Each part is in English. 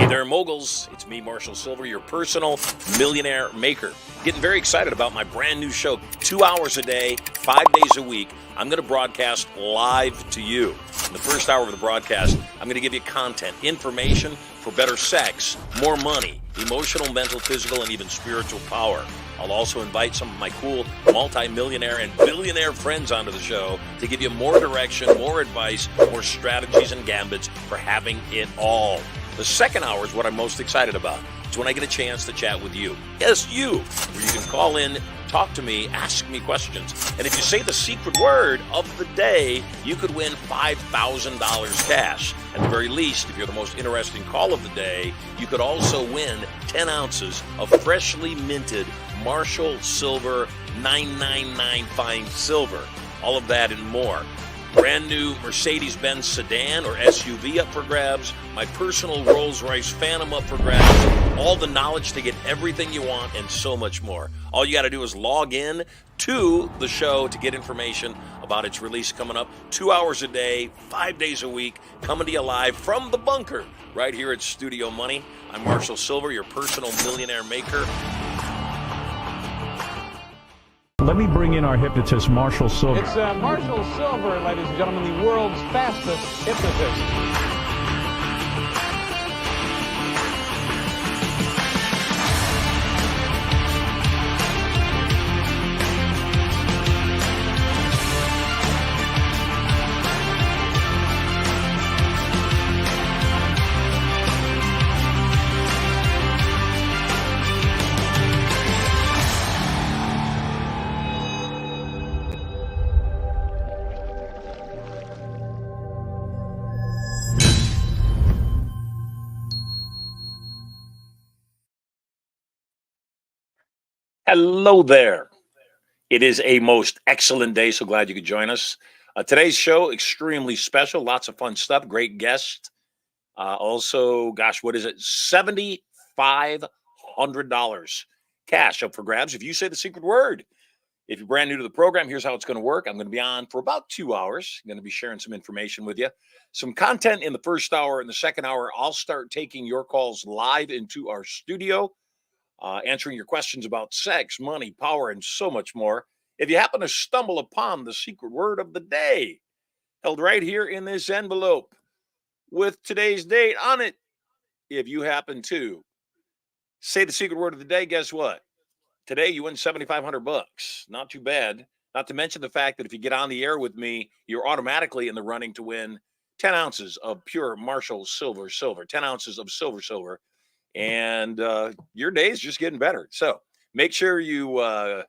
there, moguls. It's me, Marshall Sylver, your personal millionaire maker. Getting very excited about my brand new show. 2 hours a day, 5 days a week. I'm going to broadcast live to you. In the first hour of the broadcast, I'm going to give you content, information for better sex, more money, emotional, mental, physical, and even spiritual power. I'll also invite some of my cool multi-millionaire and billionaire friends onto the show to give you more direction, more advice, more strategies and gambits for having it all. The second hour is what I'm most excited about. It's when I get a chance to chat with you. Yes, you. Where you can call in, talk to me, ask me questions. And if you say the secret word of the day, you could win $5,000 cash. At the very least, if you're the most interesting call of the day, you could also win 10 ounces of freshly minted Marshall Sylver 999 Fine Silver. All of that and more. Brand new Mercedes-Benz sedan or SUV up for grabs. My personal Rolls-Royce Phantom up for grabs. All the knowledge to get everything you want and so much more. All you got to do is log in to the show to get information about its release coming up. 2 hours a day, 5 days a week, coming to you live from the bunker right here at Studio Money. I'm Marshall Sylver, your personal millionaire maker. Let me bring in our hypnotist, Marshall Sylver. It's Marshall Sylver, ladies and gentlemen, the world's fastest hypnotist. Hello there. It is a most excellent day. So glad you could join us. Today's show, extremely special. Lots of fun stuff. Great guest. Also, gosh, what is it? $7,500 cash up for grabs if you say the secret word. If you're brand new to the program, here's how it's going to work. I'm going to be on for about 2 hours. I'm going to be sharing some information with you. Some content in the first hour. In the second hour, I'll start taking your calls live into our studio. Answering your questions about sex, money, power, and so much more. If you happen to stumble upon the secret word of the day, held right here in this envelope with today's date on it, if you happen to say the secret word of the day, guess what? Today you win $7,500. Not too bad. Not to mention the fact that if you get on the air with me, you're automatically in the running to win 10 ounces of pure Marshall Sylver silver, 10 ounces of silver. And your day is just getting better. So make sure you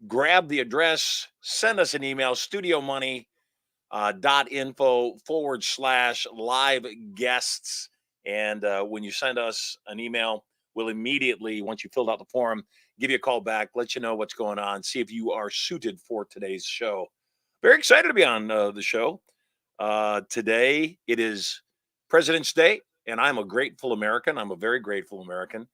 grab the address, send us an email, studiomoney.info/live guests. And when you send us an email, we'll immediately, once you filled out the form, give you a call back, let you know what's going on, see if you are suited for today's show. Very excited to be on the show. Today, it is President's Day. And I'm a grateful American. I'm a very grateful American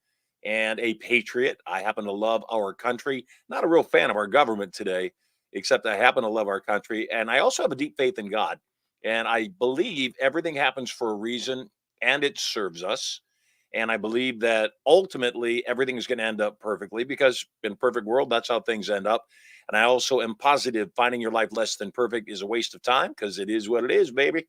and a patriot. I happen to love our country. Not a real fan of our government today, except I happen to love our country. And I also have a deep faith in God. And I believe everything happens for a reason and it serves us. And I believe that ultimately everything is going to end up perfectly because in a perfect world, that's how things end up. And I also am positive finding your life less than perfect is a waste of time because it is what it is, baby.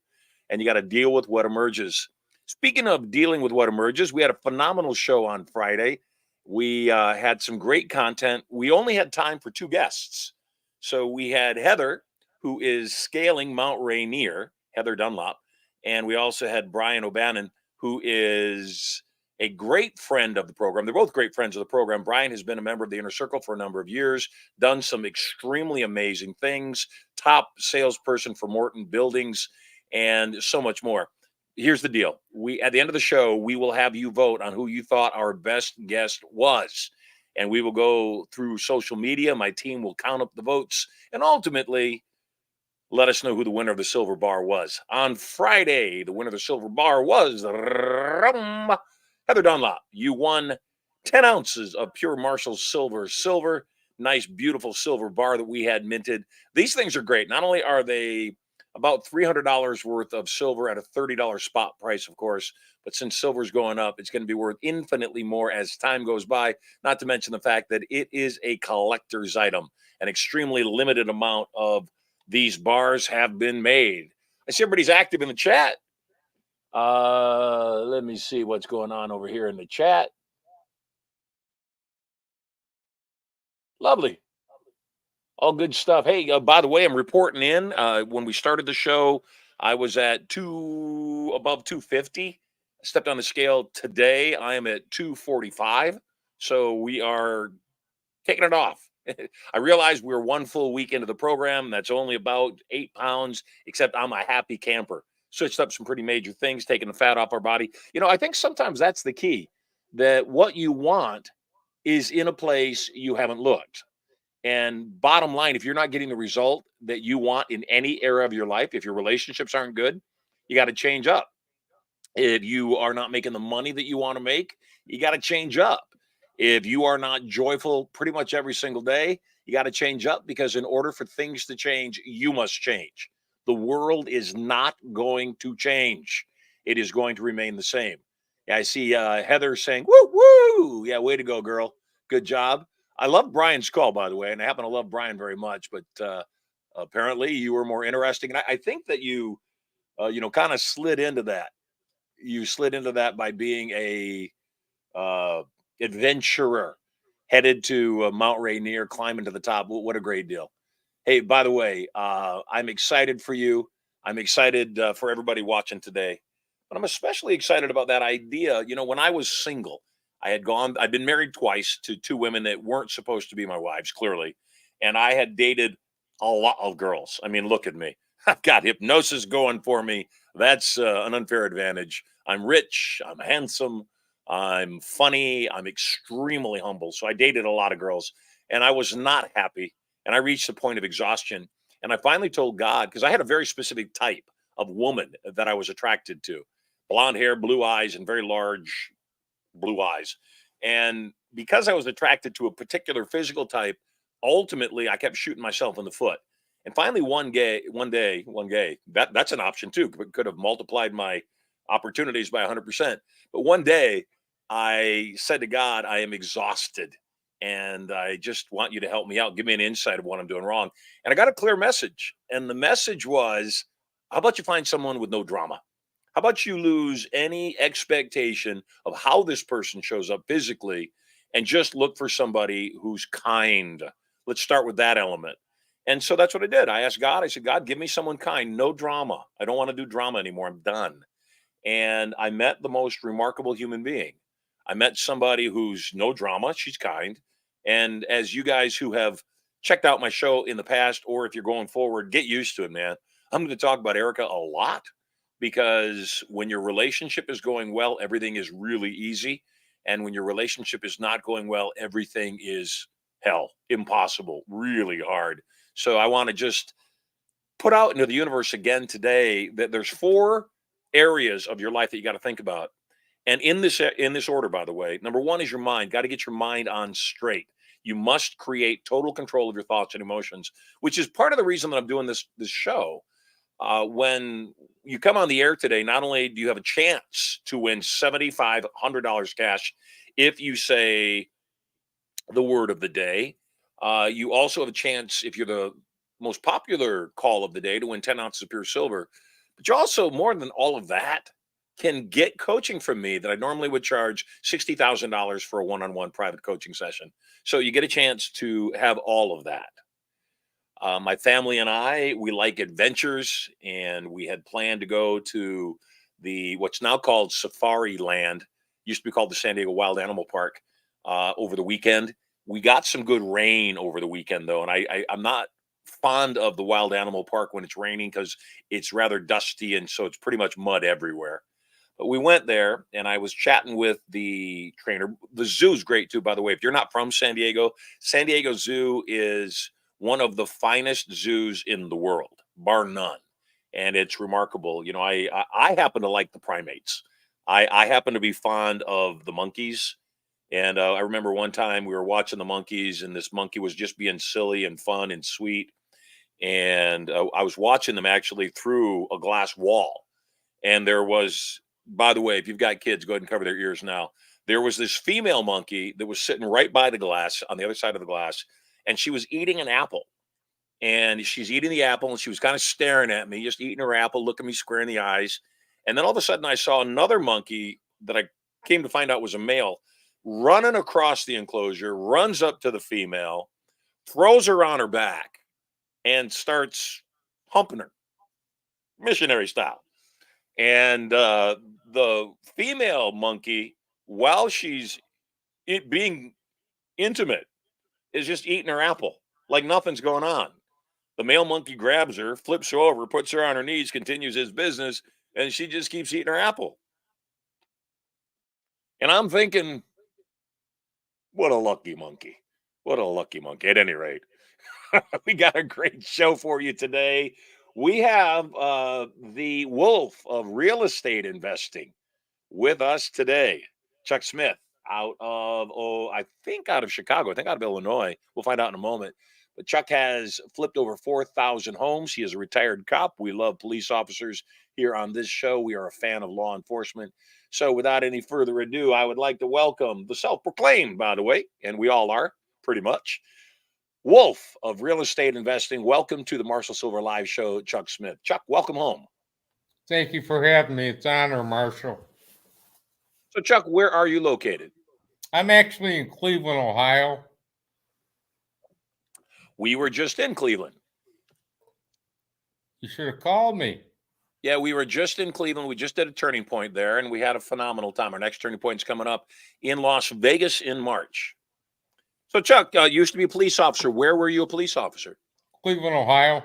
And you got to deal with what emerges. Speaking of dealing with what emerges, we had a phenomenal show on Friday. We had some great content. We only had time for 2 guests. So we had Heather, who is scaling Mount Rainier, Heather Dunlop. And we also had Brian O'Bannon, who is a great friend of the program. They're both great friends of the program. Brian has been a member of the Inner Circle for a number of years, done some extremely amazing things, top salesperson for Morton Buildings, and so much more. Here's the deal. At the end of the show, we will have you vote on who you thought our best guest was. And we will go through social media. My team will count up the votes and ultimately let us know who the winner of the silver bar was. On Friday, the winner of the silver bar was Heather Dunlop. You won 10 ounces of pure Marshall Sylver silver. Nice, beautiful silver bar that we had minted. These things are great. Not only are they about $300 worth of silver at a $30 spot price, of course. But since silver's going up, it's going to be worth infinitely more as time goes by. Not to mention the fact that it is a collector's item. An extremely limited amount of these bars have been made. I see everybody's active in the chat. Let me see what's going on over here in the chat. Lovely. All good stuff. Hey, by the way, I'm reporting in. When we started the show, I was at above 250. I stepped on the scale today. I am at 245. So we are taking it off. I realized we were one full week into the program. That's only about 8 pounds, except I'm a happy camper. Switched up some pretty major things, taking the fat off our body. I think sometimes that's the key, that what you want is in a place you haven't looked. And bottom line, if you're not getting the result that you want in any area of your life, if your relationships aren't good, you got to change up. If you are not making the money that you want to make, you got to change up. If you are not joyful pretty much every single day, you got to change up, because in order for things to change, you must change. The world is not going to change. It is going to remain the same. Yeah, I see Heather saying, woo, woo. Yeah, way to go, girl. Good job. I love Brian's call, by the way, and I happen to love Brian very much, but apparently you were more interesting. And I think that you, kind of slid into that. You slid into that by being a uh, adventurer headed to Mount Rainier, climbing to the top. What a great deal. Hey, by the way, I'm excited for you. I'm excited for everybody watching today. But I'm especially excited about that idea. When I was single, I'd been married twice to two women that weren't supposed to be my wives, clearly. And I had dated a lot of girls. I mean, look at me. I've got hypnosis going for me. That's an unfair advantage. I'm rich. I'm handsome. I'm funny. I'm extremely humble. So I dated a lot of girls, and I was not happy. And I reached the point of exhaustion. And I finally told God, because I had a very specific type of woman that I was attracted to: blonde hair, blue eyes, and very large blue eyes. And because I was attracted to a particular physical type, ultimately I kept shooting myself in the foot. And finally, that's an option too. Could have multiplied my opportunities by 100%. But one day I said to God, I am exhausted and I just want you to help me out. Give me an insight of what I'm doing wrong. And I got a clear message. And the message was, how about you find someone with no drama? How about you lose any expectation of how this person shows up physically and just look for somebody who's kind? Let's start with that element. And so that's what I did. I asked God, I said, God, give me someone kind, no drama. I don't want to do drama anymore. I'm done. And I met the most remarkable human being. I met somebody who's no drama. She's kind. And as you guys who have checked out my show in the past, or if you're going forward, get used to it, man. I'm going to talk about Erica a lot, because when your relationship is going well, everything is really easy. And when your relationship is not going well, everything is hell, impossible, really hard. So I want to just put out into the universe again today that there's 4 areas of your life that you got to think about. And in this order, by the way, number 1 is your mind. Got to get your mind on straight. You must create total control of your thoughts and emotions, which is part of the reason that I'm doing this show. When you come on the air today, not only do you have a chance to win $7,500 cash if you say the word of the day, you also have a chance, if you're the most popular call of the day, to win 10 ounces of pure silver. But you also, more than all of that, can get coaching from me that I normally would charge $60,000 for a one-on-one private coaching session. So you get a chance to have all of that. My family and I, we like adventures, and we had planned to go to the what's now called Safari Land, used to be called the San Diego Wild Animal Park, over the weekend. We got some good rain over the weekend, though, and I'm not fond of the Wild Animal Park when it's raining, because it's rather dusty, and so it's pretty much mud everywhere. But we went there, and I was chatting with the trainer. The zoo's great too, by the way. If you're not from San Diego Zoo is one of the finest zoos in the world, bar none. And it's remarkable. I happen to like the primates. I happen to be fond of the monkeys. And I remember one time we were watching the monkeys, and this monkey was just being silly and fun and sweet. and I was watching them actually through a glass wall. And there was, by the way, if you've got kids, go ahead and cover their ears now. There was this female monkey that was sitting right by the glass on the other side of the glass, and she was eating an apple. And she's eating the apple, and she was kind of staring at me, just eating her apple, looking me square in the eyes. And then all of a sudden, I saw another monkey that I came to find out was a male running across the enclosure, runs up to the female, throws her on her back, and starts humping her, missionary style. And the female monkey, while she's being intimate, is just eating her apple like nothing's going on. The male monkey grabs her, flips her over, puts her on her knees, continues his business, and she just keeps eating her apple. And I'm thinking, what a lucky monkey. What a lucky monkey. At any rate, we got a great show for you today. We have the wolf of real estate investing with us today, Chuck Smith, out of, I think out of Chicago, I think out of Illinois. We'll find out in a moment. But Chuck has flipped over 4,000 homes. He is a retired cop. We love police officers here on this show. We are a fan of law enforcement. So without any further ado, I would like to welcome the self-proclaimed, by the way, and we all are pretty much, wolf of real estate investing. Welcome to the Marshall Sylver Live show, Chuck Smith. Chuck, welcome home. Thank you for having me. It's an honor, Marshall. So, Chuck, where are you located? I'm actually in Cleveland, Ohio. We were just in Cleveland. You should have called me. Yeah, we were just in Cleveland. We just did a turning point there, and we had a phenomenal time. Our next turning point is coming up in Las Vegas in March. So, Chuck, you used to be a police officer. Where were you a police officer? Cleveland, Ohio.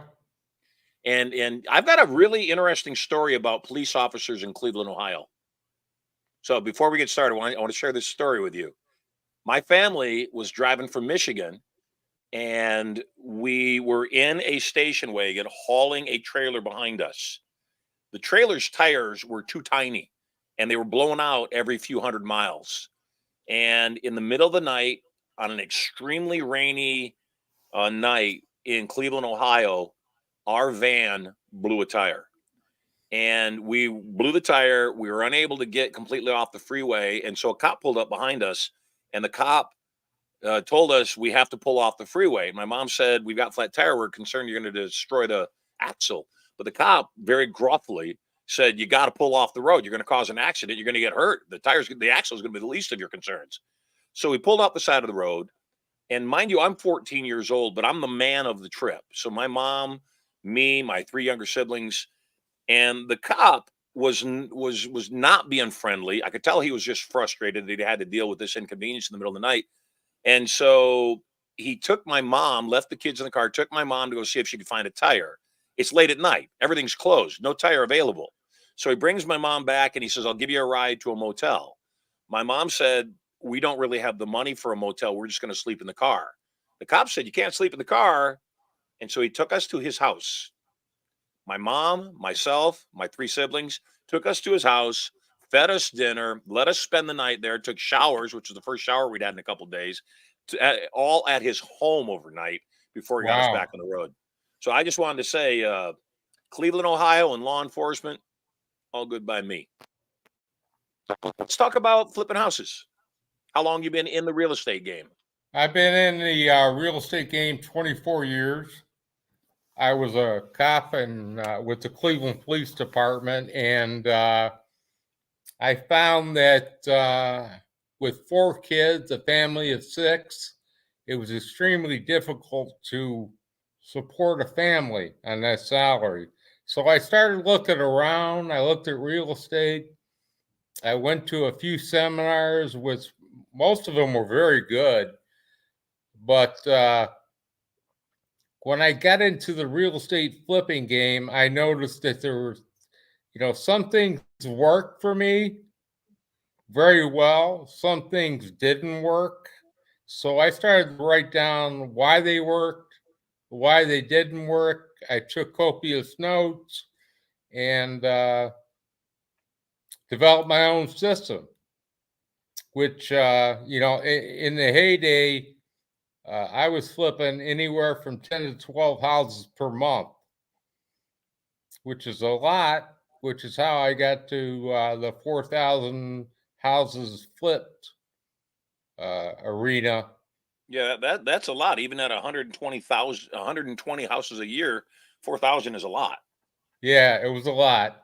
And I've got a really interesting story about police officers in Cleveland, Ohio. So before we get started, I want to share this story with you. My family was driving from Michigan, and we were in a station wagon hauling a trailer behind us. The trailer's tires were too tiny, and they were blowing out every few hundred miles. And in the middle of the night, on an extremely rainy night in Cleveland, Ohio, our van blew a tire. And we blew the tire. We were unable to get completely off the freeway. And so a cop pulled up behind us, and the cop told us we have to pull off the freeway. My mom said, "We've got flat tire. We're concerned you're going to destroy the axle." But the cop very gruffly said, "You got to pull off the road. You're going to cause an accident. You're going to get hurt. The axle is going to be the least of your concerns." So we pulled off the side of the road. And mind you, I'm 14 years old, but I'm the man of the trip. So my mom, me, my three younger siblings, and the cop was not being friendly. I could tell he was just frustrated that he had to deal with this inconvenience in the middle of the night. And so he took my mom, left the kids in the car, took my mom to go see if she could find a tire. It's late at night. Everything's closed. No tire available. So he brings my mom back, and he says, "I'll give you a ride to a motel." My mom said, "We don't really have the money for a motel. We're just going to sleep in the car." The cop said, "You can't sleep in the car." And so he took us to his house. My mom, myself, my three siblings took us to his house, fed us dinner, let us spend the night there, took showers, which was the first shower we'd had in a couple of days, all at his home overnight before he got us Wow. back on the road. So I just wanted to say, Cleveland, Ohio, and law enforcement, all good by me. Let's talk about flipping houses. How long you been in the real estate game? I've been in the real estate game 24 years. I was a cop with the Cleveland Police Department, and I found that with 4 kids, a family of 6, it was extremely difficult to support a family on that salary. So I started looking around. I looked at real estate. I went to a few seminars, which most of them were very good. But when I got into the real estate flipping game, I noticed that there were, some things worked for me very well. Some things didn't work. So I started to write down why they worked, why they didn't work. I took copious notes and developed my own system, which, in the heyday, I was flipping anywhere from 10 to 12 houses per month, which is a lot, which is how I got to the 4,000 houses flipped arena. Yeah, that's a lot. Even at 120 houses a year, 4,000 is a lot. Yeah, it was a lot.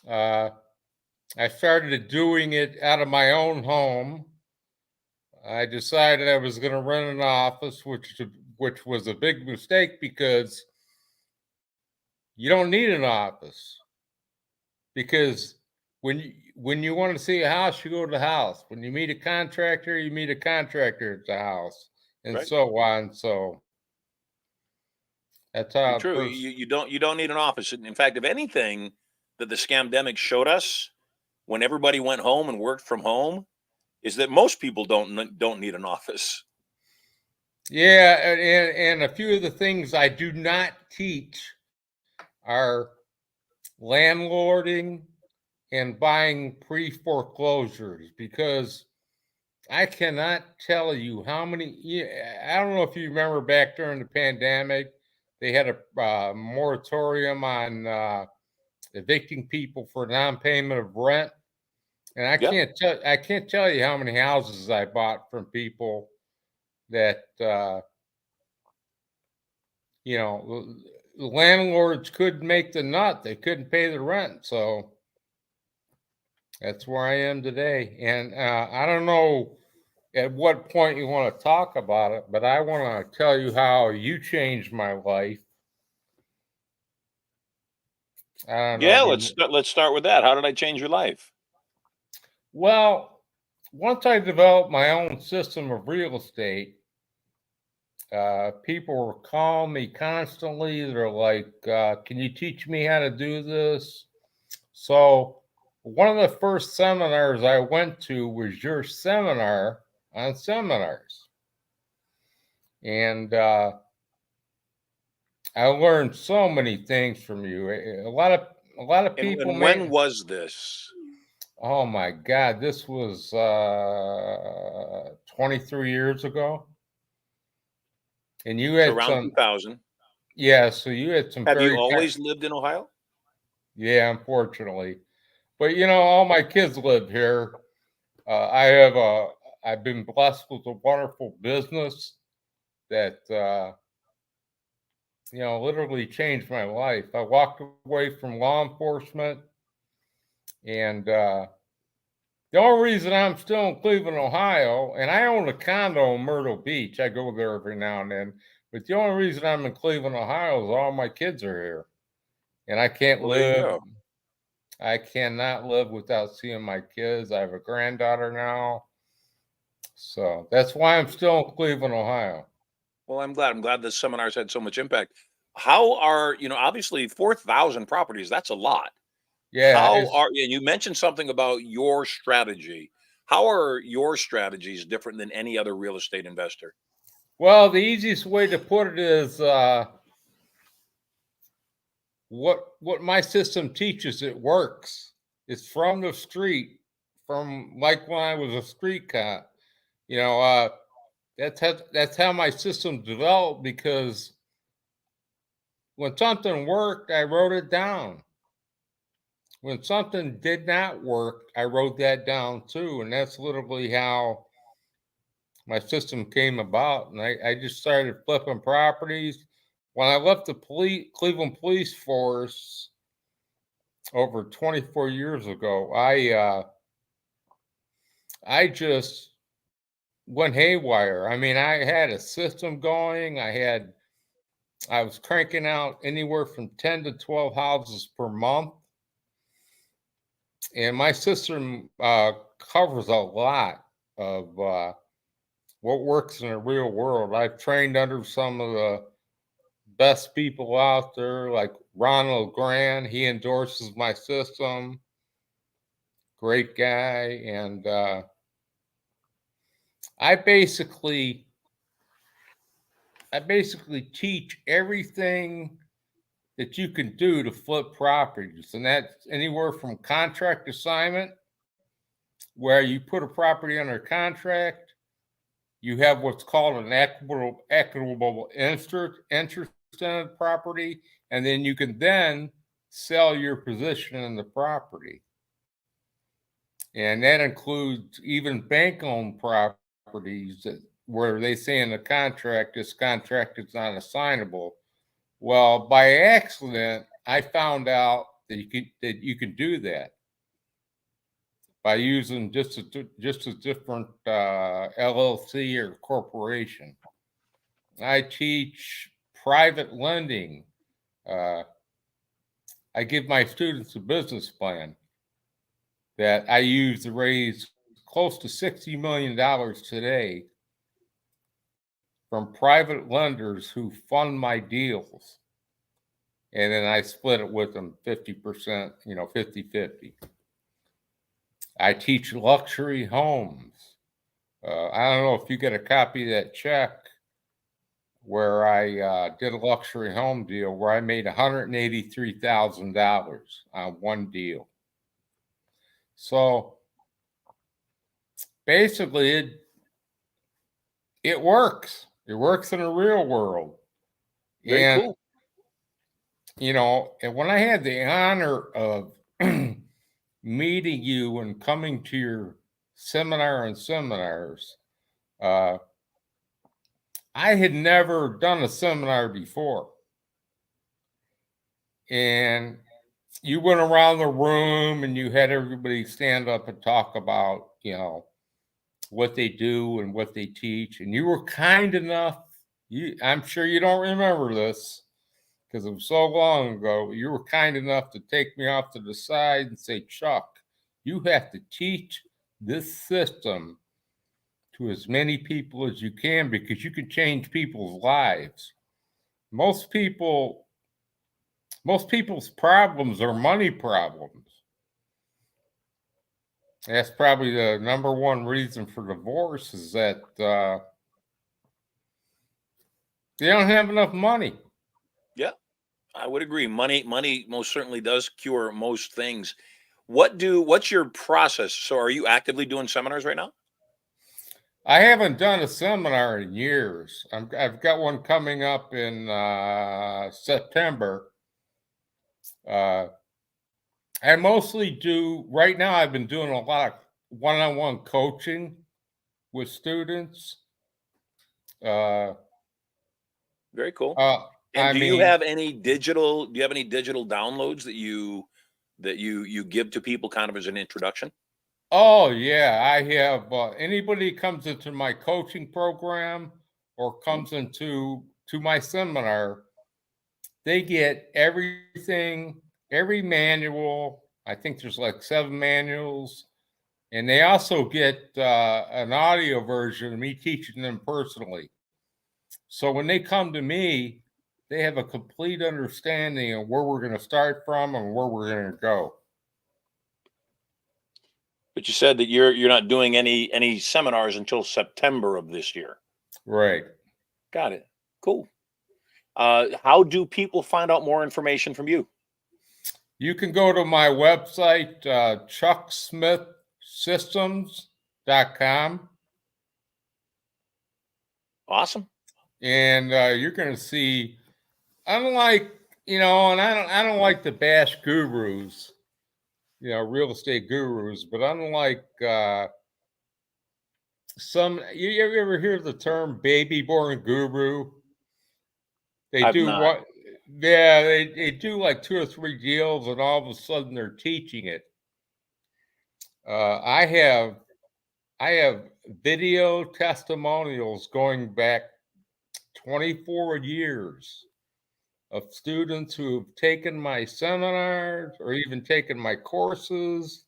I started doing it out of my own home. I decided I was going to rent an office, which was a big mistake because you don't need an office. Because when you want to see a house, you go to the house. When you meet a contractor, you meet a contractor at the house, and Right. so on. So that's how it True. first. You don't need an office. In fact, if anything, that the scamdemic showed us when everybody went home and worked from home is that most people don't need an office. Yeah, and a few of the things I do not teach are landlording and buying pre-foreclosures, because I cannot tell you how many. I don't know if you remember back during the pandemic, they had a moratorium on evicting people for non-payment of rent, and Yep. I can't tell you how many houses I bought from people that the landlords couldn't make the nut; they couldn't pay the rent, so that's where I am today. And I don't know at what point you want to talk about it, but I want to tell you how you changed my life. I don't know. Yeah, let's start with that. How did I change your life? Well, once I developed my own system of real estate, people were calling me constantly. They're like, "Can you teach me how to do this?" So, one of the first seminars I went to was your seminar on seminars, and I learned so many things from you. A lot of people And when may. was this? Oh my God, this was 23 years ago, and you So had around some. 2000. Yeah, so you had some Have you very. always lived in Ohio? Yeah, unfortunately, but all my kids live here. I have a. I've been blessed with a wonderful business that literally changed my life. I walked away from law enforcement, and the only reason I'm still in Cleveland, Ohio, and I own a condo in Myrtle Beach. I go there every now and then. But the only reason I'm in Cleveland, Ohio is all my kids are here. And Well, there you go. I cannot live without seeing my kids. I have a granddaughter now. So that's why I'm still in Cleveland, Ohio. Well, I'm glad. I'm glad this seminar's had so much impact. How are, obviously 4,000 properties, that's a lot. Yeah, And you mentioned something about your strategy. How are your strategies different than any other real estate investor? well, the easiest way to put it is what my system teaches, it works. It's from the street, from like when I was a street cop. You know, that's how my system developed, because when something worked, I wrote it down. When something did not work, I wrote that down too, and that's literally how my system came about. And I just started flipping properties. When I left the Cleveland Police Force over 24 years ago, I just went haywire. I mean, I had a system going. I was cranking out anywhere from 10 to 12 houses per month. And my system covers a lot of what works in the real world. I've trained under some of the best people out there, like Ronald Grant. He endorses my system. Great guy. And I basically teach everything that you can do to flip properties. And that's anywhere from contract assignment, where you put a property under contract, you have what's called an equitable interest in the property, and then you can then sell your position in the property. And that includes even bank-owned properties where they say in the contract, this contract is not assignable. Well, by accident, I found out that you can do that by using just a different LLC or corporation. I teach private lending. I give my students a business plan that I use to raise close to $60 million today from private lenders who fund my deals. And then I split it with them 50%, 50-50. I teach luxury homes. I don't know if you get a copy of that check where I did a luxury home deal where I made $183,000 on one deal. So basically it works. It works in the real world. Very cool. And when I had the honor of meeting you and coming to your seminars, I had never done a seminar before. And you went around the room and you had everybody stand up and talk about, what they do and what they teach. And you were kind enough, I'm sure you don't remember this because it was so long ago, but you were kind enough to take me off to the side and say, Chuck, you have to teach this system to as many people as you can because you can change people's lives. Most people's problems are money problems. That's probably the number one reason for divorce is that they don't have enough money. Yeah, I would agree. Money most certainly does cure most things. What's your process? So are you actively doing seminars right now? I haven't done a seminar in years. I've got one coming up in September. I mostly do, right now I've been doing a lot of one-on-one coaching with students. Very cool. And I do mean, you have any digital downloads that you give to people kind of as an introduction? oh yeah, I have anybody comes into my coaching program or comes into my seminar, they get everything, every manual. I think there's like 7 manuals. And they also get an audio version of me teaching them personally. So when they come to me, they have a complete understanding of where we're going to start from and where we're going to go. But you said that you're not doing any seminars until September of this year. Right. Got it. Cool. How do people find out more information from you? You can go to my website, chucksmithsystems.com. Awesome. And you're going to see, unlike, and I don't like to bash gurus, real estate gurus, but unlike you ever hear the term baby born guru? They I've do not. what? Yeah, they do like 2 or 3 deals, and all of a sudden they're teaching it. I have video testimonials going back 24 years of students who have taken my seminars or even taken my courses,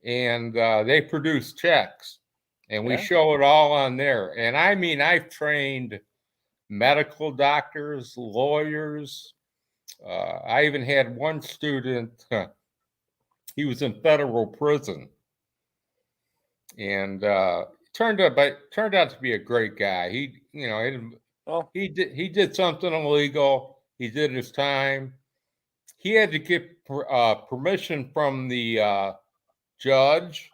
and they produce checks, and we show it all on there. And I mean, I've trained medical doctors, lawyers. I even had one student, he was in federal prison, and turned out to be a great guy. He did something illegal. He did his time. He had to get permission from the judge,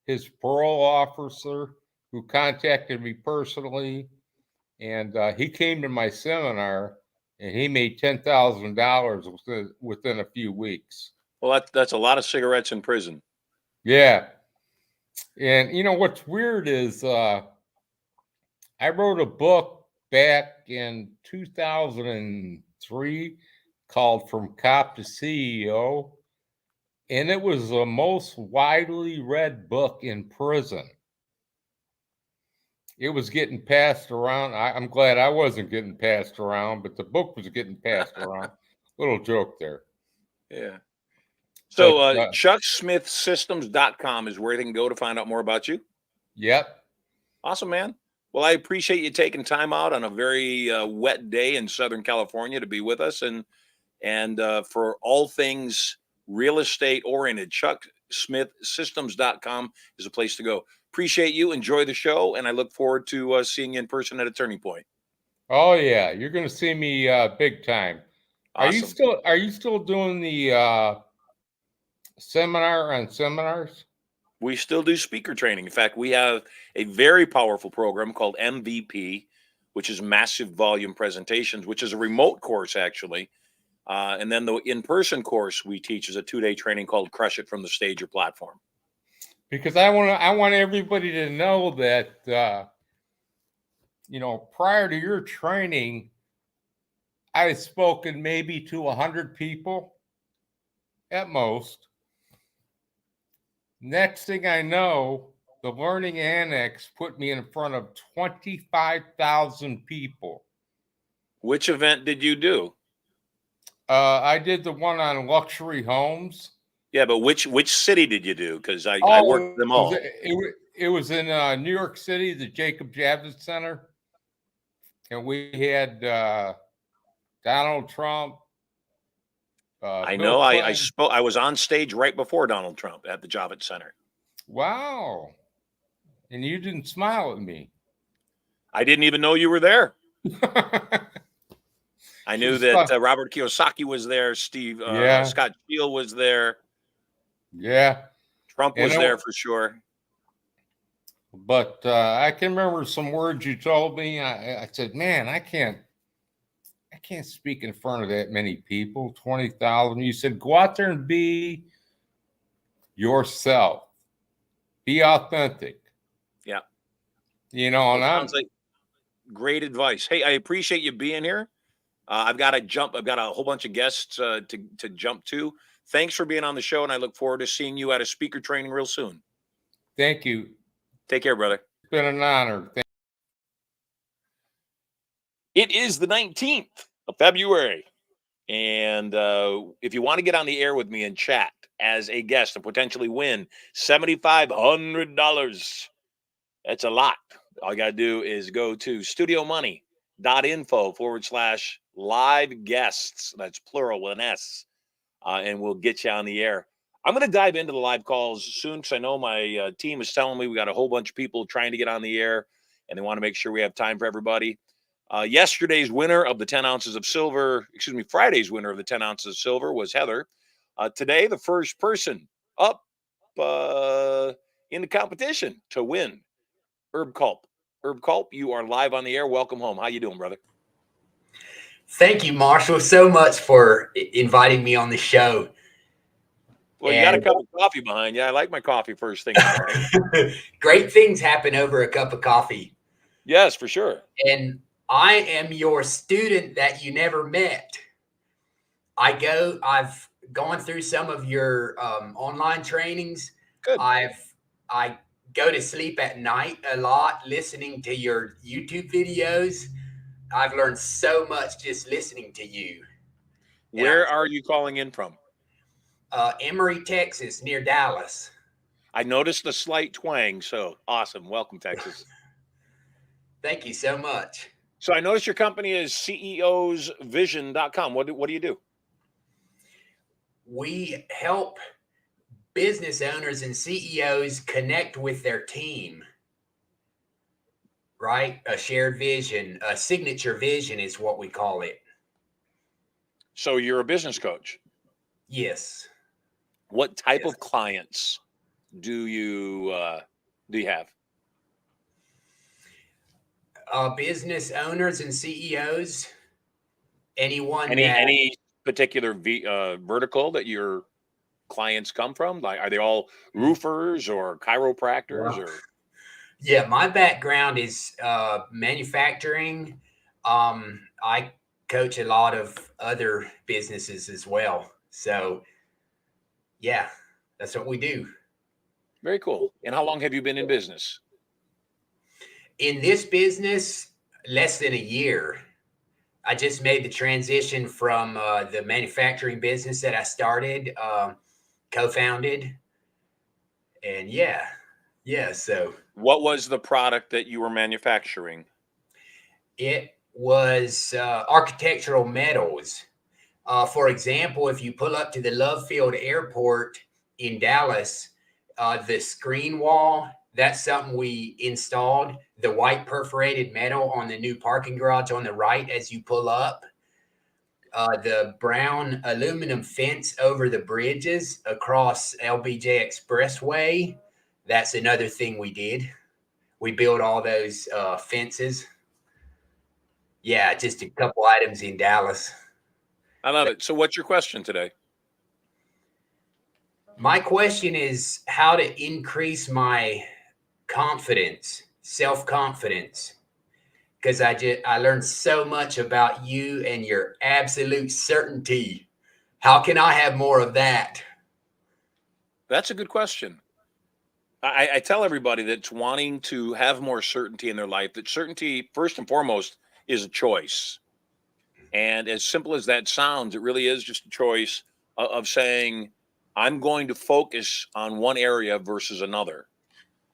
his parole officer, who contacted me personally, and he came to my seminar, and he made $10,000 within a few weeks. Well, that's a lot of cigarettes in prison. Yeah. And what's weird is I wrote a book back in 2003 called From Cop to CEO, and it was the most widely read book in prison. It was getting passed around. I'm glad I wasn't getting passed around, but the book was getting passed around. Little joke there. Yeah. So But, chucksmithsystems.com is where they can go to find out more about you. Yep. Awesome, man. Well, I appreciate you taking time out on a very wet day in Southern California to be with us, and for all things real estate oriented, chucksmithsystems.com is a place to go. Appreciate you. Enjoy the show, and I look forward to seeing you in person at a Turning Point. Oh yeah, you're going to see me big time. Awesome. Are you still doing the seminar on seminars? We still do speaker training. In fact, we have a very powerful program called MVP, which is Massive Volume Presentations, which is a remote course actually. And then the in-person course we teach is a 2-day training called Crush It from the Stage or Platform. Because I want everybody to know that prior to your training, I've spoken maybe to 100 people at most. Next thing I know, the Learning Annex put me in front of 25,000 people. Which event did you do? I did the one on luxury homes. Yeah, but which city did you do? Because I worked them all. It was in New York City, the Jacob Javits Center. And we had Donald Trump. I know. I spoke. I was on stage right before Donald Trump at the Javits Center. Wow. And you didn't smile at me. I didn't even know you were there. I knew that Robert Kiyosaki was there. Scott Steele was there. Yeah. Trump was there for sure. But I can remember some words you told me. I said, man, I can't speak in front of that many people, 20,000. You said, go out there and be yourself. Be authentic. Yeah. And sounds like great advice. Hey, I appreciate you being here. I've got to jump. I've got a whole bunch of guests to jump to. Thanks for being on the show, and I look forward to seeing you at a speaker training real soon. Thank you. Take care, brother. It's been an honor. It is the 19th of February. And if you want to get on the air with me and chat as a guest and potentially win $7,500, that's a lot. All you got to do is go to studiomoney.info/live guests. That's plural with an S. And we'll get you on the air. I'm going to dive into the live calls soon because I know my team is telling me we got a whole bunch of people trying to get on the air, and they want to make sure we have time for everybody. Yesterday's winner of the 10 ounces of silver, Friday's winner of the 10 ounces of silver was Heather. Today, the first person up in the competition to win, Herb Culp. Herb Culp, you are live on the air. Welcome home. How you doing, brother? Thank you, Marshall, so much for inviting me on the show. Well, you got a cup of coffee behind you. I like my coffee first thing in the morning. Great things happen over a cup of coffee. Yes, for sure. And I am your student that you never met. I've gone through some of your online trainings. Good. I go to sleep at night a lot listening to your YouTube videos. I've learned so much just listening to you. Where are you calling in from? Emory, Texas, near Dallas. I noticed the slight twang, so awesome. Welcome, Texas. Thank you so much. So I noticed your company is ceosvision.com. What do you do? We help business owners and CEOs connect with their team, right? A shared vision, a signature vision is what we call it. So you're a business coach? Yes. What type of clients do you have? business owners and CEOs, anyone Any that, any particular vertical that your clients come from? Like, are they all roofers or chiropractors well, or? yeah, my background is manufacturing. I coach a lot of other businesses as well. So, yeah, that's what we do. Very cool. And how long have you been in business? In this business, less than a year. I just made the transition from the manufacturing business that I started, co-founded, and yeah. So What was the product that you were manufacturing? it was architectural metals. For example, if you pull up to the Love Field Airport in Dallas, the screen wall, that's something we installed. The white perforated metal on the new parking garage on the right as you pull up. The brown aluminum fence over the bridges across LBJ Expressway. That's another thing we did. We built all those fences. Yeah, just a couple items in Dallas. I love it. So what's your question today? My question is how to increase my confidence, self-confidence, because I learned so much about you and your absolute certainty. How can I have more of that? That's a good question. I tell everybody that's wanting to have more certainty in their life that certainty, first and foremost, is a choice. And as simple as that sounds, it really is just a choice of saying, I'm going to focus on one area versus another.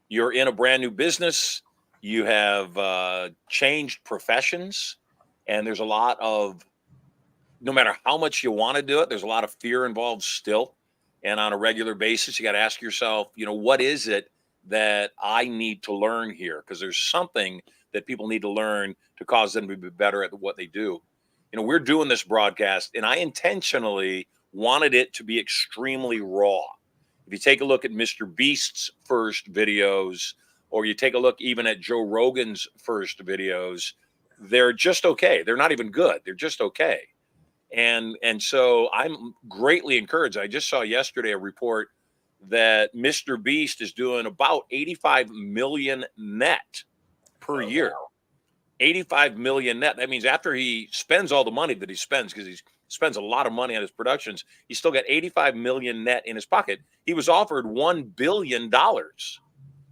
You're in a brand new business, you have changed professions, and there's a lot of, no matter how much you want to do it, there's a lot of fear involved still. And on a regular basis, you got to ask yourself, what is it that I need to learn here? Because there's something that people need to learn to cause them to be better at what they do. We're doing this broadcast, and I intentionally wanted it to be extremely raw. If you take a look at Mr. Beast's first videos, or you take a look even at Joe Rogan's first videos, they're just okay. They're not even good. They're just okay. And so I'm greatly encouraged. I just saw yesterday a report that Mr. Beast is doing about 85 million net per year. 85 million net. That means after he spends all the money that he spends, because he spends a lot of money on his productions, he's still got 85 million net in his pocket. He was offered $1 billion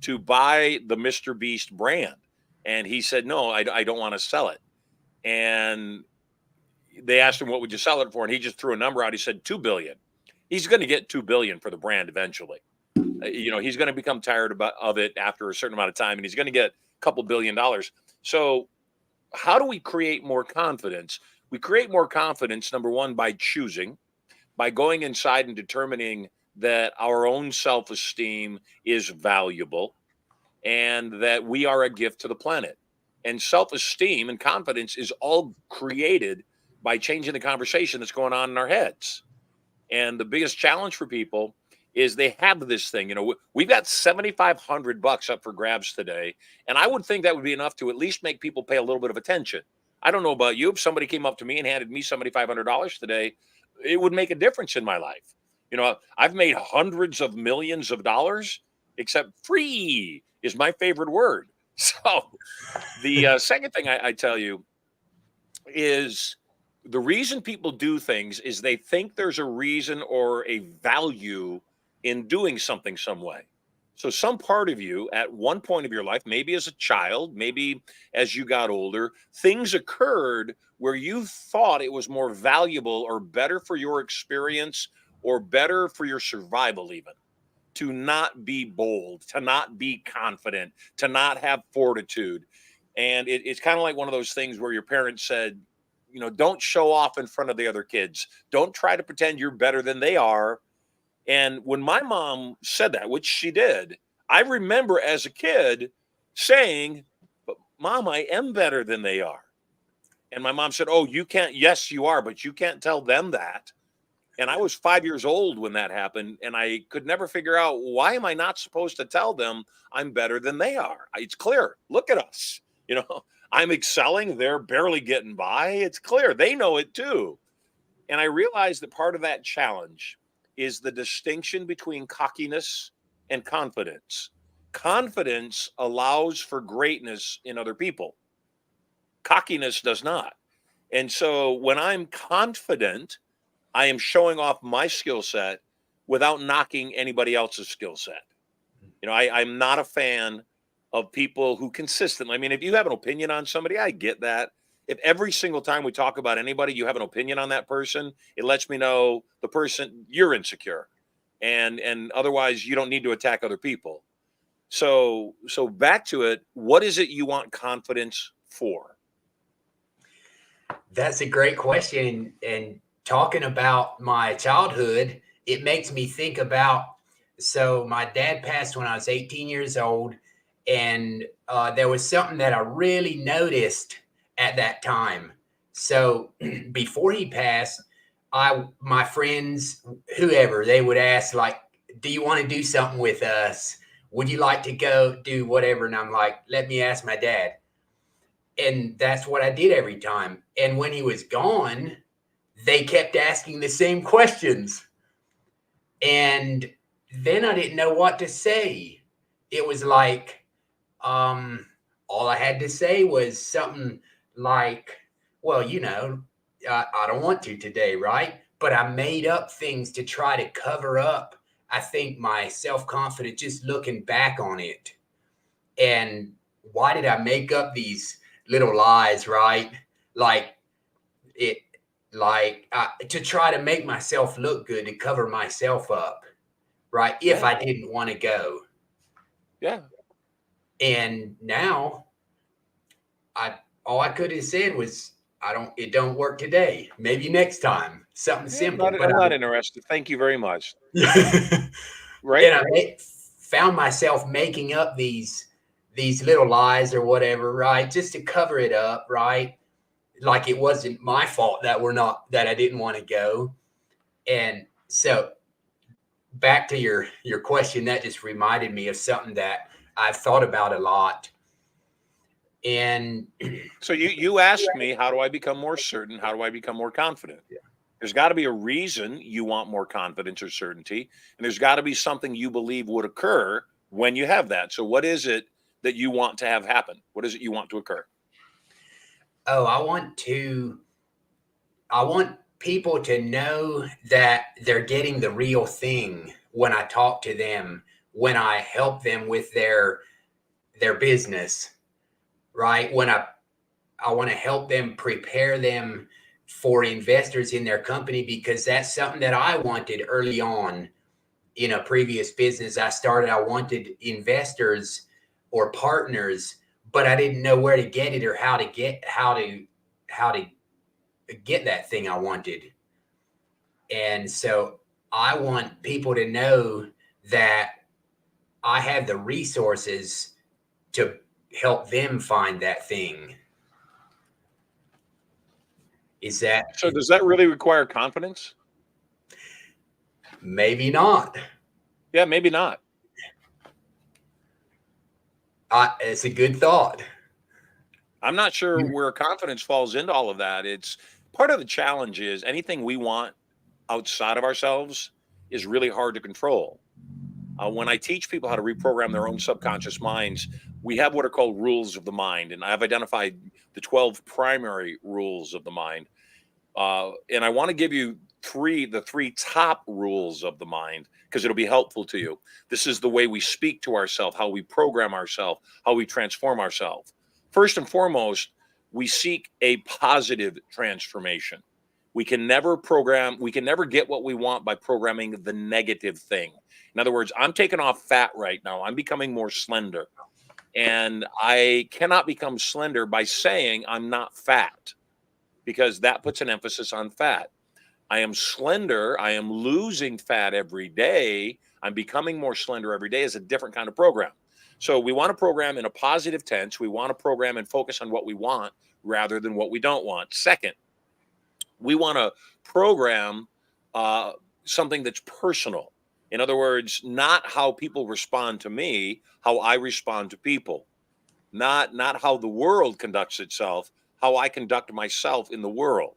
to buy the Mr. Beast brand. And he said, no, I don't want to sell it. And they asked him, what would you sell it for? And he just threw a number out. He said, 2 billion. He's going to get 2 billion for the brand eventually. He's going to become tired of it after a certain amount of time, and he's going to get a couple $1 billion. So how do we create more confidence? We create more confidence, number one, by choosing, by going inside and determining that our own self-esteem is valuable and that we are a gift to the planet. And self-esteem and confidence is all created by changing the conversation that's going on in our heads. And the biggest challenge for people is they have this thing. We've got $7,500 up for grabs today, and I would think that would be enough to at least make people pay a little bit of attention. I don't know about you. If somebody came up to me and handed me $7,500 today, it would make a difference in my life. I've made hundreds of millions of dollars, except free is my favorite word. So the second thing I tell you is the reason people do things is they think there's a reason or a value in doing something some way. So some part of you at one point of your life, maybe as a child, maybe as you got older, things occurred where you thought it was more valuable or better for your experience or better for your survival even to not be bold, to not be confident, to not have fortitude. And it's kind of like one of those things where your parents said, don't show off in front of the other kids. Don't try to pretend you're better than they are. And when my mom said that, which she did, I remember as a kid saying, but Mom, I am better than they are. And my mom said, oh, you can't. Yes, you are, but you can't tell them that. And I was 5 years old when that happened. And I could never figure out, why am I not supposed to tell them I'm better than they are? It's clear. Look at us. I'm excelling. They're barely getting by. It's clear. They know it too. And I realized that part of that challenge is the distinction between cockiness and confidence. Confidence allows for greatness in other people. Cockiness does not. And so when I'm confident, I am showing off my skill set without knocking anybody else's skill set. I'm not a fan of people who consistently, I mean, if you have an opinion on somebody, I get that. If every single time we talk about anybody, you have an opinion on that person, it lets me know the person, you're insecure. And otherwise you don't need to attack other people. So back to it, what is it you want confidence for? That's a great question. And talking about my childhood, it makes me think about, so my dad passed when I was 18 years old. And there was something that I really noticed at that time. So before he passed, my friends, whoever, they would ask, like, do you want to do something with us? Would you like to go do whatever? And I'm like, let me ask my dad. And that's what I did every time. And when he was gone, they kept asking the same questions. And then I didn't know what to say. It was like, all I had to say was something like, well, I don't want to today, right? But I made up things to try to cover up, I think, my self-confidence, just looking back on it. And why did I make up these little lies, right? To try to make myself look good, to cover myself up, right? If I didn't want to go. Yeah. And now all I could have said was, it don't work today. Maybe next time. Something simple. I'm not interested. Thank you very much. Right. And I found myself making up these little lies or whatever, right? Just to cover it up, right? Like it wasn't my fault that I didn't want to go. And so back to your question, that just reminded me of something that I've thought about a lot. And so you asked me, how do I become more certain? How do I become more confident? Yeah. There's got to be a reason you want more confidence or certainty. And there's got to be something you believe would occur when you have that. So what is it that you want to have happen? What is it you want to occur? Oh, I want people to know that they're getting the real thing when I talk to them, when I help them with their business, right? When I want to help them, prepare them for investors in their company, because that's something that I wanted early on in a previous business I started. I wanted investors or partners, but I didn't know where to get it or how to get that thing I wanted. And so I want people to know that I have the resources to help them find that thing. So does that really require confidence? Maybe not. Yeah, maybe not. It's a good thought. I'm not sure where confidence falls into all of that. It's part of the challenge is anything we want outside of ourselves is really hard to control. When I teach people how to reprogram their own subconscious minds, we have what are called rules of the mind. And I've identified the 12 primary rules of the mind. And I want to give you the three top rules of the mind, because it'll be helpful to you. This is the way we speak to ourselves, how we program ourselves, how we transform ourselves. First and foremost, we seek a positive transformation. We can never get what we want by programming the negative thing. In other words, I'm taking off fat right now. I'm becoming more slender. And I cannot become slender by saying I'm not fat, because that puts an emphasis on fat. I am slender. I am losing fat every day. I'm becoming more slender every day is a different kind of program. So we want to program in a positive tense. We want to program and focus on what we want rather than what we don't want. Second, we want to program something that's personal. In other words, not how people respond to me, how I respond to people. not how the world conducts itself, how I conduct myself in the world.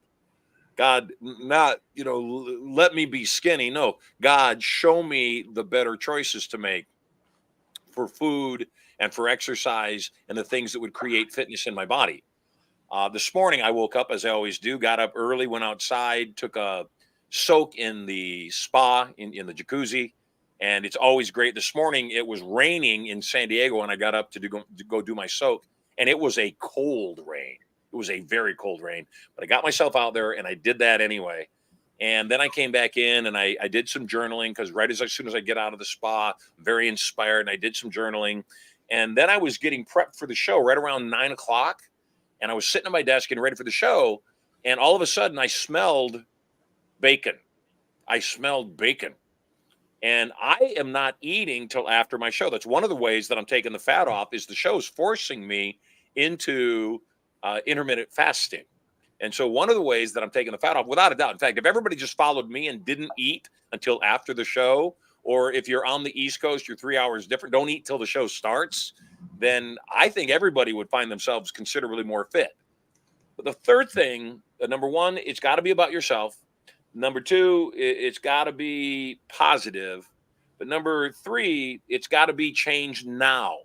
God, not, let me be skinny. No, God, show me the better choices to make for food and for exercise and the things that would create fitness in my body. This morning, I woke up as I always do, got up early, went outside, took a soak in the spa, in the jacuzzi. And it's always great. This morning, it was raining in San Diego when I got up to go do my soak. And it was a cold rain. It was a very cold rain. But I got myself out there and I did that anyway. And then I came back in and I did some journaling because as soon as I get out of the spa, I'm very inspired. And I did some journaling. And then I was getting prepped for the show right around 9 o'clock. And I was sitting at my desk getting ready for the show. And all of a sudden I smelled bacon. And I am not eating till after my show. That's one of the ways that I'm taking the fat off is the show's forcing me into intermittent fasting. And so one of the ways that I'm taking the fat off, without a doubt, in fact, if everybody just followed me and didn't eat until after the show, or if you're on the East Coast, you're 3 hours different, don't eat till the show starts, then I think everybody would find themselves considerably more fit. But the third thing, number one, it's got to be about yourself. Number two, it's got to be positive. But number three, it's got to be change now,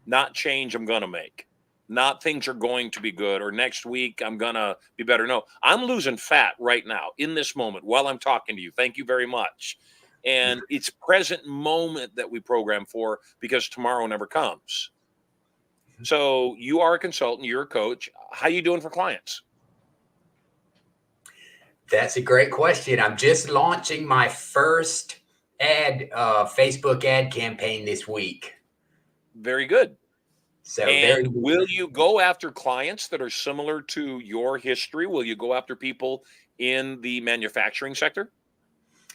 not change I'm going to make. Not things are going to be good or next week I'm going to be better. No, I'm losing fat right now in this moment while I'm talking to you. Thank you very much. And it's present moment that we program for because tomorrow never comes. So you are a consultant, you're a coach. How you doing for clients? That's a great question. I'm just launching my first Facebook ad campaign this week. Very good. So and will you go after clients that are similar to your history? Will you go after people in the manufacturing sector?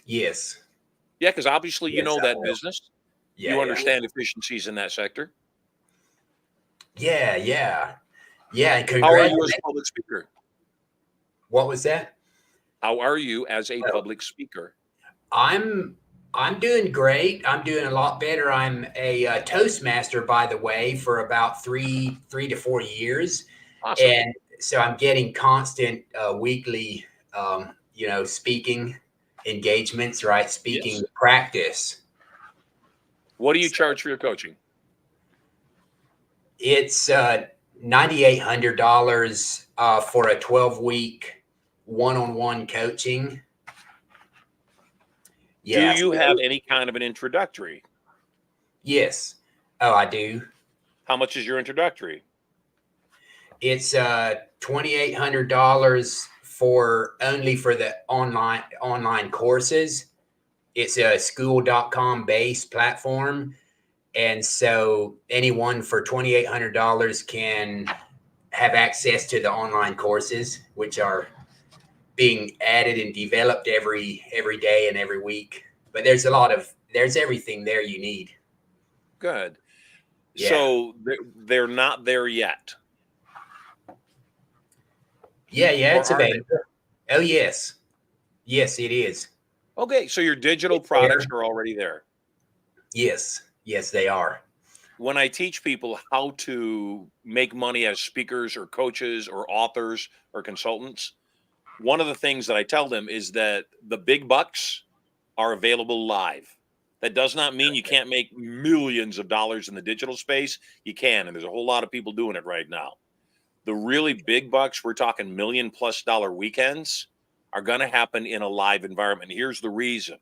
Yes. Yeah, because obviously you know that will. business. Yeah, you understand efficiencies in that sector. Yeah. And How are you as a public speaker? What was that? How are you as a public speaker? I'm doing great. I'm doing a lot better. I'm a Toastmaster, by the way, for about three to 4 years. Awesome. And so I'm getting constant weekly, speaking engagements, right? Speaking practice. What do you charge for your coaching? It's $9,800 for a 12-week one-on-one coaching. Yeah. Do you have any kind of an introductory? Yes. Oh, I do. How much is your introductory? It's $2,800 for the online courses. It's a school.com based platform. And so anyone for $2,800 can have access to the online courses, which are being added and developed every day and every week. But there's everything there you need. Good. Yeah. So they're not there yet. Yeah, it's available. Oh, yes. Yes, it is. Okay, so your digital products are already there. Yes, they are. When I teach people how to make money as speakers or coaches or authors or consultants, one of the things that I tell them is that the big bucks are available live. That does not mean you can't make millions of dollars in the digital space. You can, and there's a whole lot of people doing it right now. The really big bucks, we're talking $1 million+ weekends, are going to happen in a live environment. Here's the reason.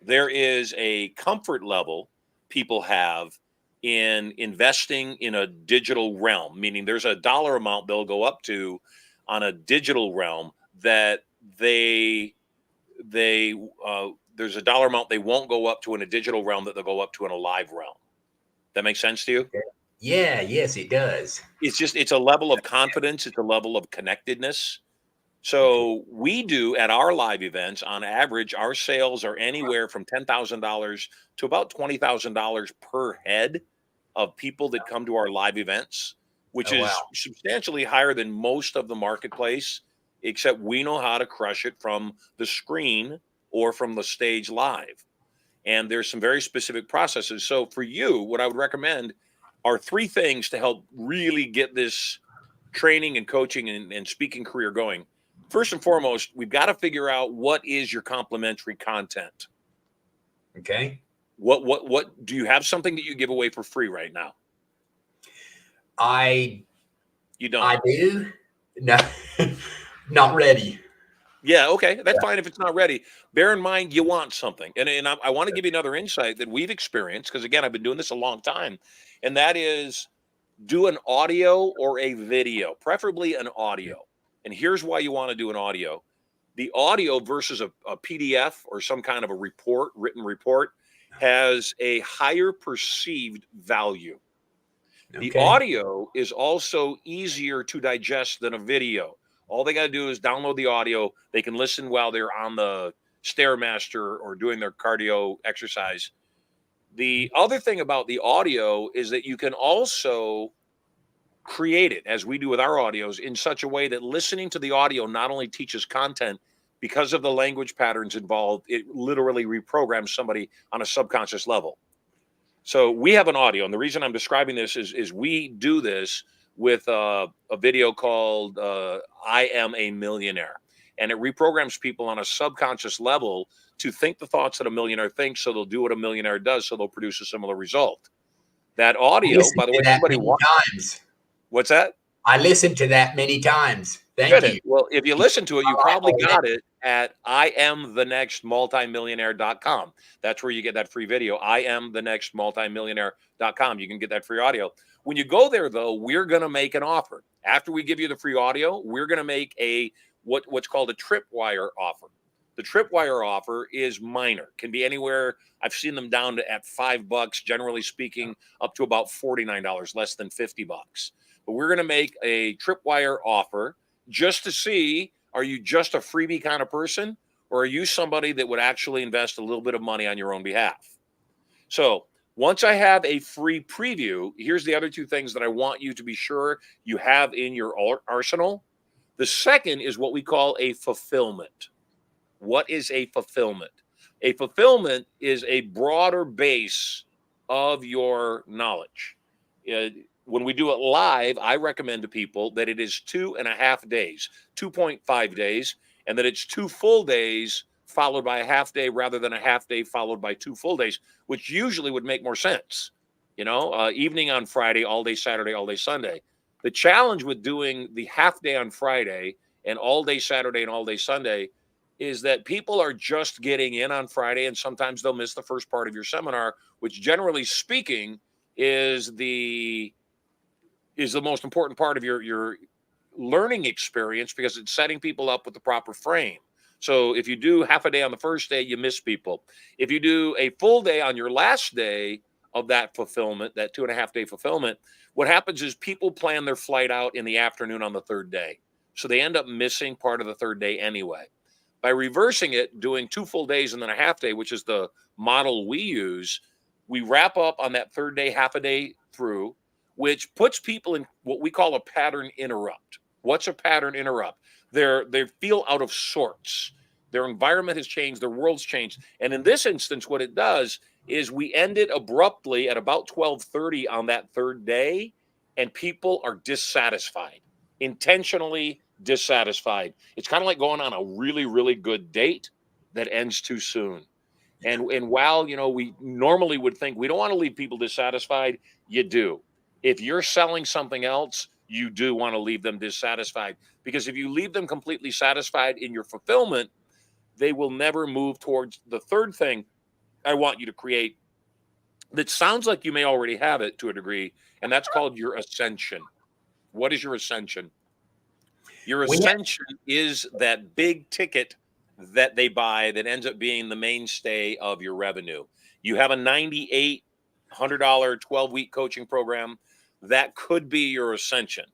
There is a comfort level people have in investing in a digital realm, meaning there's a dollar amount they'll go up to on a digital realm that there's a dollar amount they won't go up to in a digital realm that they'll go up to in a live realm. That makes sense to you? Yeah, yes, it does. It's a level of confidence. It's a level of connectedness. So we do at our live events, on average, our sales are anywhere from $10,000 to about $20,000 per head of people that come to our live events, which is substantially higher than most of the marketplace, except we know how to crush it from the screen or from the stage live. And there's some very specific processes. So for you, what I would recommend are three things to help really get this training and coaching and speaking career going. First and foremost, we've got to figure out what is your complimentary content. Okay. What do you have something that you give away for free right now? You don't. I do. No, not ready. Yeah, okay, that's fine if it's not ready. Bear in mind you want something, and I want to give you another insight that we've experienced, because again, I've been doing this a long time, and that is do an audio or a video, preferably an audio. And here's why you want to do an audio. The audio versus a PDF or some kind of a report, written report, has a higher perceived value. The audio is also easier to digest than a video. All they got to do is download the audio. They can listen while they're on the Stairmaster or doing their cardio exercise. The other thing about the audio is that you can also create it, as we do with our audios, in such a way that listening to the audio not only teaches content, because of the language patterns involved, it literally reprograms somebody on a subconscious level. So we have an audio, and the reason I'm describing this is we do this with a video called I Am a Millionaire. And it reprograms people on a subconscious level to think the thoughts that a millionaire thinks, so they'll do what a millionaire does, so they'll produce a similar result. That audio, by the way, everybody times. What's that? I listened to that many times. Thank you. Well, if you listen to it, you probably got it at IamTheNextMultimillionaire.com. That's where you get that free video. IamTheNextMultimillionaire.com. You can get that free audio. When you go there, though, we're going to make an offer. After we give you the free audio, we're going to make a what's called a tripwire offer. The tripwire offer is minor, can be anywhere. I've seen them down to at $5, generally speaking, up to about $49, less than $50. But we're going to make a tripwire offer just to see, are you just a freebie kind of person, or are you somebody that would actually invest a little bit of money on your own behalf? So once I have a free preview, here's the other two things that I want you to be sure you have in your arsenal. The second is what we call a fulfillment. What is a fulfillment? A fulfillment is a broader base of your knowledge. When we do it live, I recommend to people that it is 2.5 days, 2.5 days, and that it's 2 full days followed by a half day rather than a half day followed by 2 full days, which usually would make more sense. Evening on Friday, all day Saturday, all day Sunday. The challenge with doing the half day on Friday and all day Saturday and all day Sunday is that people are just getting in on Friday, and sometimes they'll miss the first part of your seminar, which generally speaking is the most important part of your learning experience, because it's setting people up with the proper frame. So if you do half a day on the first day, you miss people. If you do a full day on your last day of that fulfillment, that 2.5 day fulfillment, what happens is people plan their flight out in the afternoon on the third day. So they end up missing part of the third day anyway. By reversing it, doing 2 full days and then a half day, which is the model we use, we wrap up on that third day, half a day through, which puts people in what we call a pattern interrupt. What's a pattern interrupt? They feel out of sorts. Their environment has changed, their world's changed. And in this instance, what it does is we end it abruptly at about 12:30 on that third day, and people are dissatisfied, intentionally dissatisfied. It's kind of like going on a really, really good date that ends too soon. And while, we normally would think we don't want to leave people dissatisfied, you do. If you're selling something else, you do want to leave them dissatisfied, because if you leave them completely satisfied in your fulfillment, they will never move towards the third thing I want you to create that sounds like you may already have it to a degree, and that's called your ascension. What is your ascension? Your ascension is that big ticket that they buy that ends up being the mainstay of your revenue. You have a $9,800 12-week coaching program. That could be your ascension.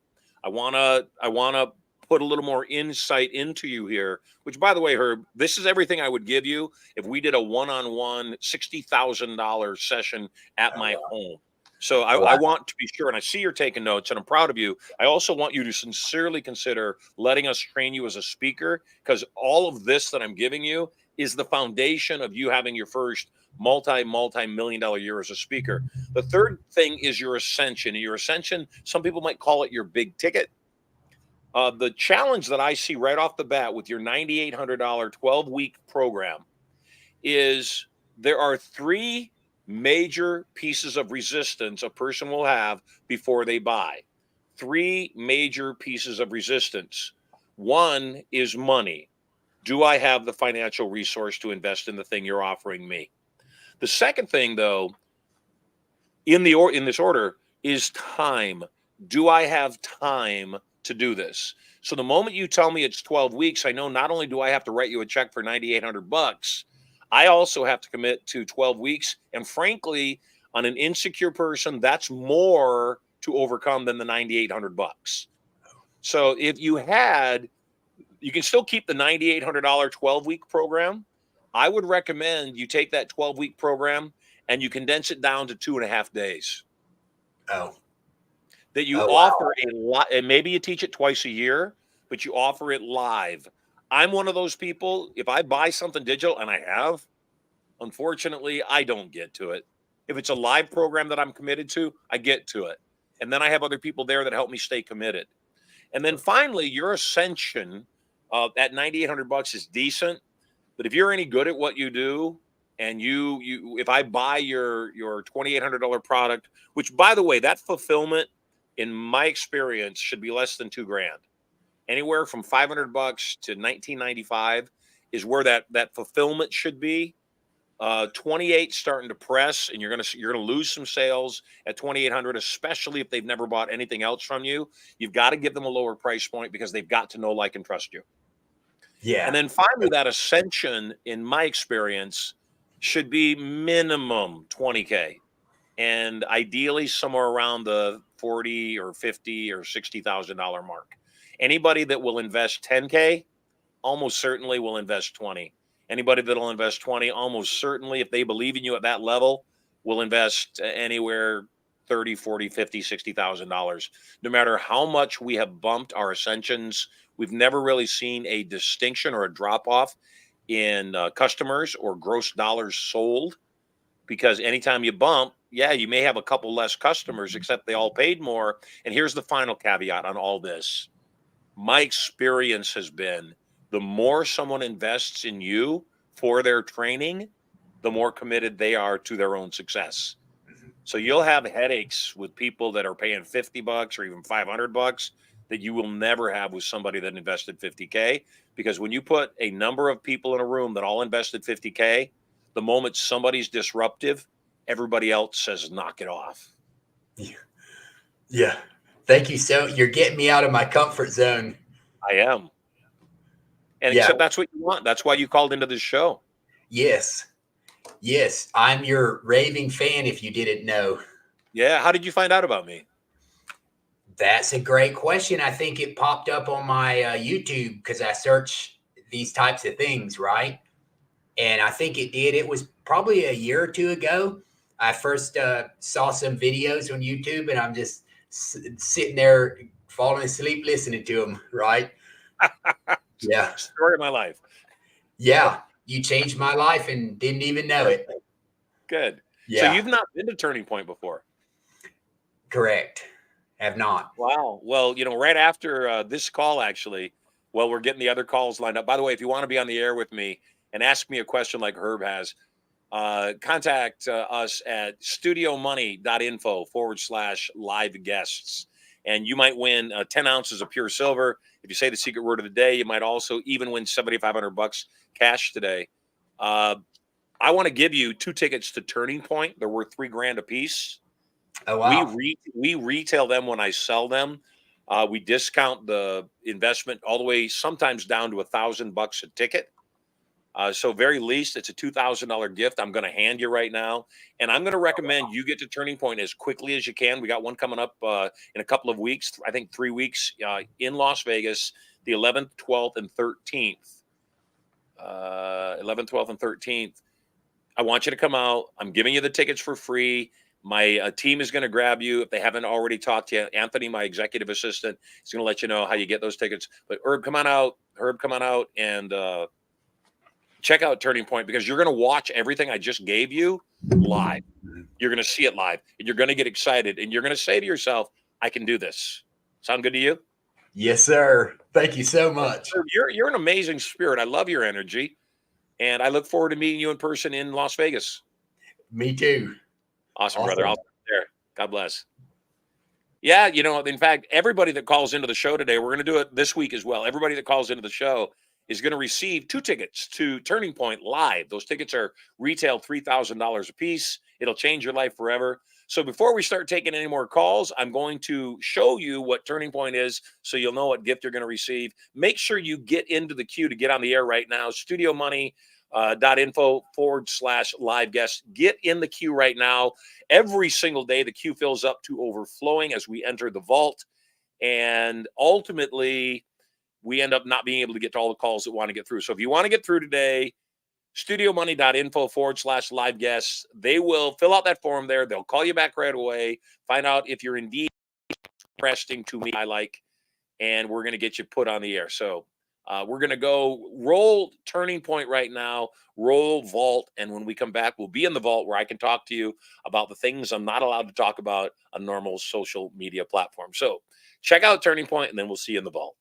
I want to put a little more insight into you here, which, by the way, Herb, this is everything I would give you if we did a one-on-one $60,000 session at my home. So I want to be sure, and I see you're taking notes, and I'm proud of you. I also want you to sincerely consider letting us train you as a speaker, because all of this that I'm giving you is the foundation of you having your first multi-million-dollar year as a speaker. The third thing is your ascension. And your ascension, some people might call it your big ticket. The challenge that I see right off the bat with your $9,800 12-week program is there are three major pieces of resistance a person will have before they buy. Three major pieces of resistance. One is money. Do I have the financial resource to invest in the thing you're offering me? The second thing, though, in this order, is time. Do I have time to do this? So the moment you tell me it's 12 weeks, I know not only do I have to write you a check for $9,800, I also have to commit to 12 weeks. And frankly, on an insecure person, that's more to overcome than the $9,800. So if you can still keep the $9,800 12-week program. I would recommend you take that 12-week program and you condense it down to 2.5 days. Oh. That you Oh, offer a lot, and maybe you teach it twice a year, but you offer it live. I'm one of those people, if I buy something digital, and I have, unfortunately, I don't get to it. If it's a live program that I'm committed to, I get to it. And then I have other people there that help me stay committed. And then finally, your ascension at $9,800 is decent. But if you're any good at what you do, and if I buy your $2,800 product, which by the way, that fulfillment in my experience should be less than $2,000. Anywhere from $500 to $1,995 is where that fulfillment should be. 28 starting to press, and you're gonna lose some sales at 2,800, especially if they've never bought anything else from you. You've got to give them a lower price point because they've got to know, like, and trust you. Yeah. And then finally, that ascension, in my experience, should be minimum 20K, and ideally somewhere around the 40 or 50 or $60,000 mark. Anybody that will invest 10K almost certainly will invest 20. Anybody that'll invest 20, almost certainly, if they believe in you at that level, will invest anywhere 30, 40, 50, $60,000. No matter how much we have bumped our ascensions, we've never really seen a distinction or a drop off in customers or gross dollars sold, because anytime you bump, yeah, you may have a couple less customers, except they all paid more. And here's the final caveat on all this. My experience has been the more someone invests in you for their training, the more committed they are to their own success. So you'll have headaches with people that are paying $50 or even $500 that you will never have with somebody that invested 50K. Because when you put a number of people in a room that all invested 50K, the moment somebody's disruptive, everybody else says, knock it off. Yeah. Thank you. So you're getting me out of my comfort zone. I am. And Yeah. except that's what you want. That's why you called into this show. Yes. Yes. I'm your raving fan, if you didn't know. Yeah. How did you find out about me? That's a great question. I think it popped up on my YouTube because I search these types of things, right? And I think it did. It was probably a year or two ago. I first saw some videos on YouTube, and I'm just sitting there falling asleep listening to them, right? Yeah. Story of my life. Yeah. You changed my life and didn't even know it. Good. Yeah. So you've not been to Turning Point before? Correct. Have not. Wow. Well, right after this call, actually, we're getting the other calls lined up. By the way, if you want to be on the air with me and ask me a question like Herb has, contact us at studiomoney.info/live guests. And you might win 10 ounces of pure silver. If you say the secret word of the day, you might also even win $7,500 cash today. I want to give you 2 tickets to Turning Point. They're worth $3,000 a piece. Oh, wow. We retail them when I sell them. We discount the investment all the way, sometimes down to $1,000 a ticket. So very least, it's a $2,000 gift I'm going to hand you right now. And I'm going to recommend you get to Turning Point as quickly as you can. We got one coming up in a couple of weeks, I think 3 weeks in Las Vegas, the 11th, 12th, and 13th. 11th, 12th, and 13th. I want you to come out. I'm giving you the tickets for free. My team is going to grab you if they haven't already talked to you. Anthony, my executive assistant, is going to let you know how you get those tickets. But Herb, come on out. And check out Turning Point, because you're going to watch everything I just gave you live. You're going to see it live, and you're going to get excited, and you're going to say to yourself, I can do this. Sound good to you? Yes, sir. Thank you so much. You're an amazing spirit. I love your energy, and I look forward to meeting you in person in Las Vegas. Me too. Awesome. Brother. I'll be there. God bless. Yeah, in fact, everybody that calls into the show today, we're going to do it this week as well. Everybody that calls into the show is going to receive 2 tickets to Turning Point Live. Those tickets are retail $3,000 a piece. It'll change your life forever. So before we start taking any more calls, I'm going to show you what Turning Point is so you'll know what gift you're going to receive. Make sure you get into the queue to get on the air right now. StudioMoney.info/live guest. Get in the queue right now. Every single day, the queue fills up to overflowing as we enter the vault. And ultimately, we end up not being able to get to all the calls that want to get through. So if you want to get through today, StudioMoney.info/live guests. They will fill out that form there. They'll call you back right away, find out if you're indeed interesting to me, and we're going to get you put on the air. So we're going to go roll Turning Point right now, roll vault. And when we come back, we'll be in the vault where I can talk to you about the things I'm not allowed to talk about on normal social media platforms. So check out Turning Point, and then we'll see you in the vault.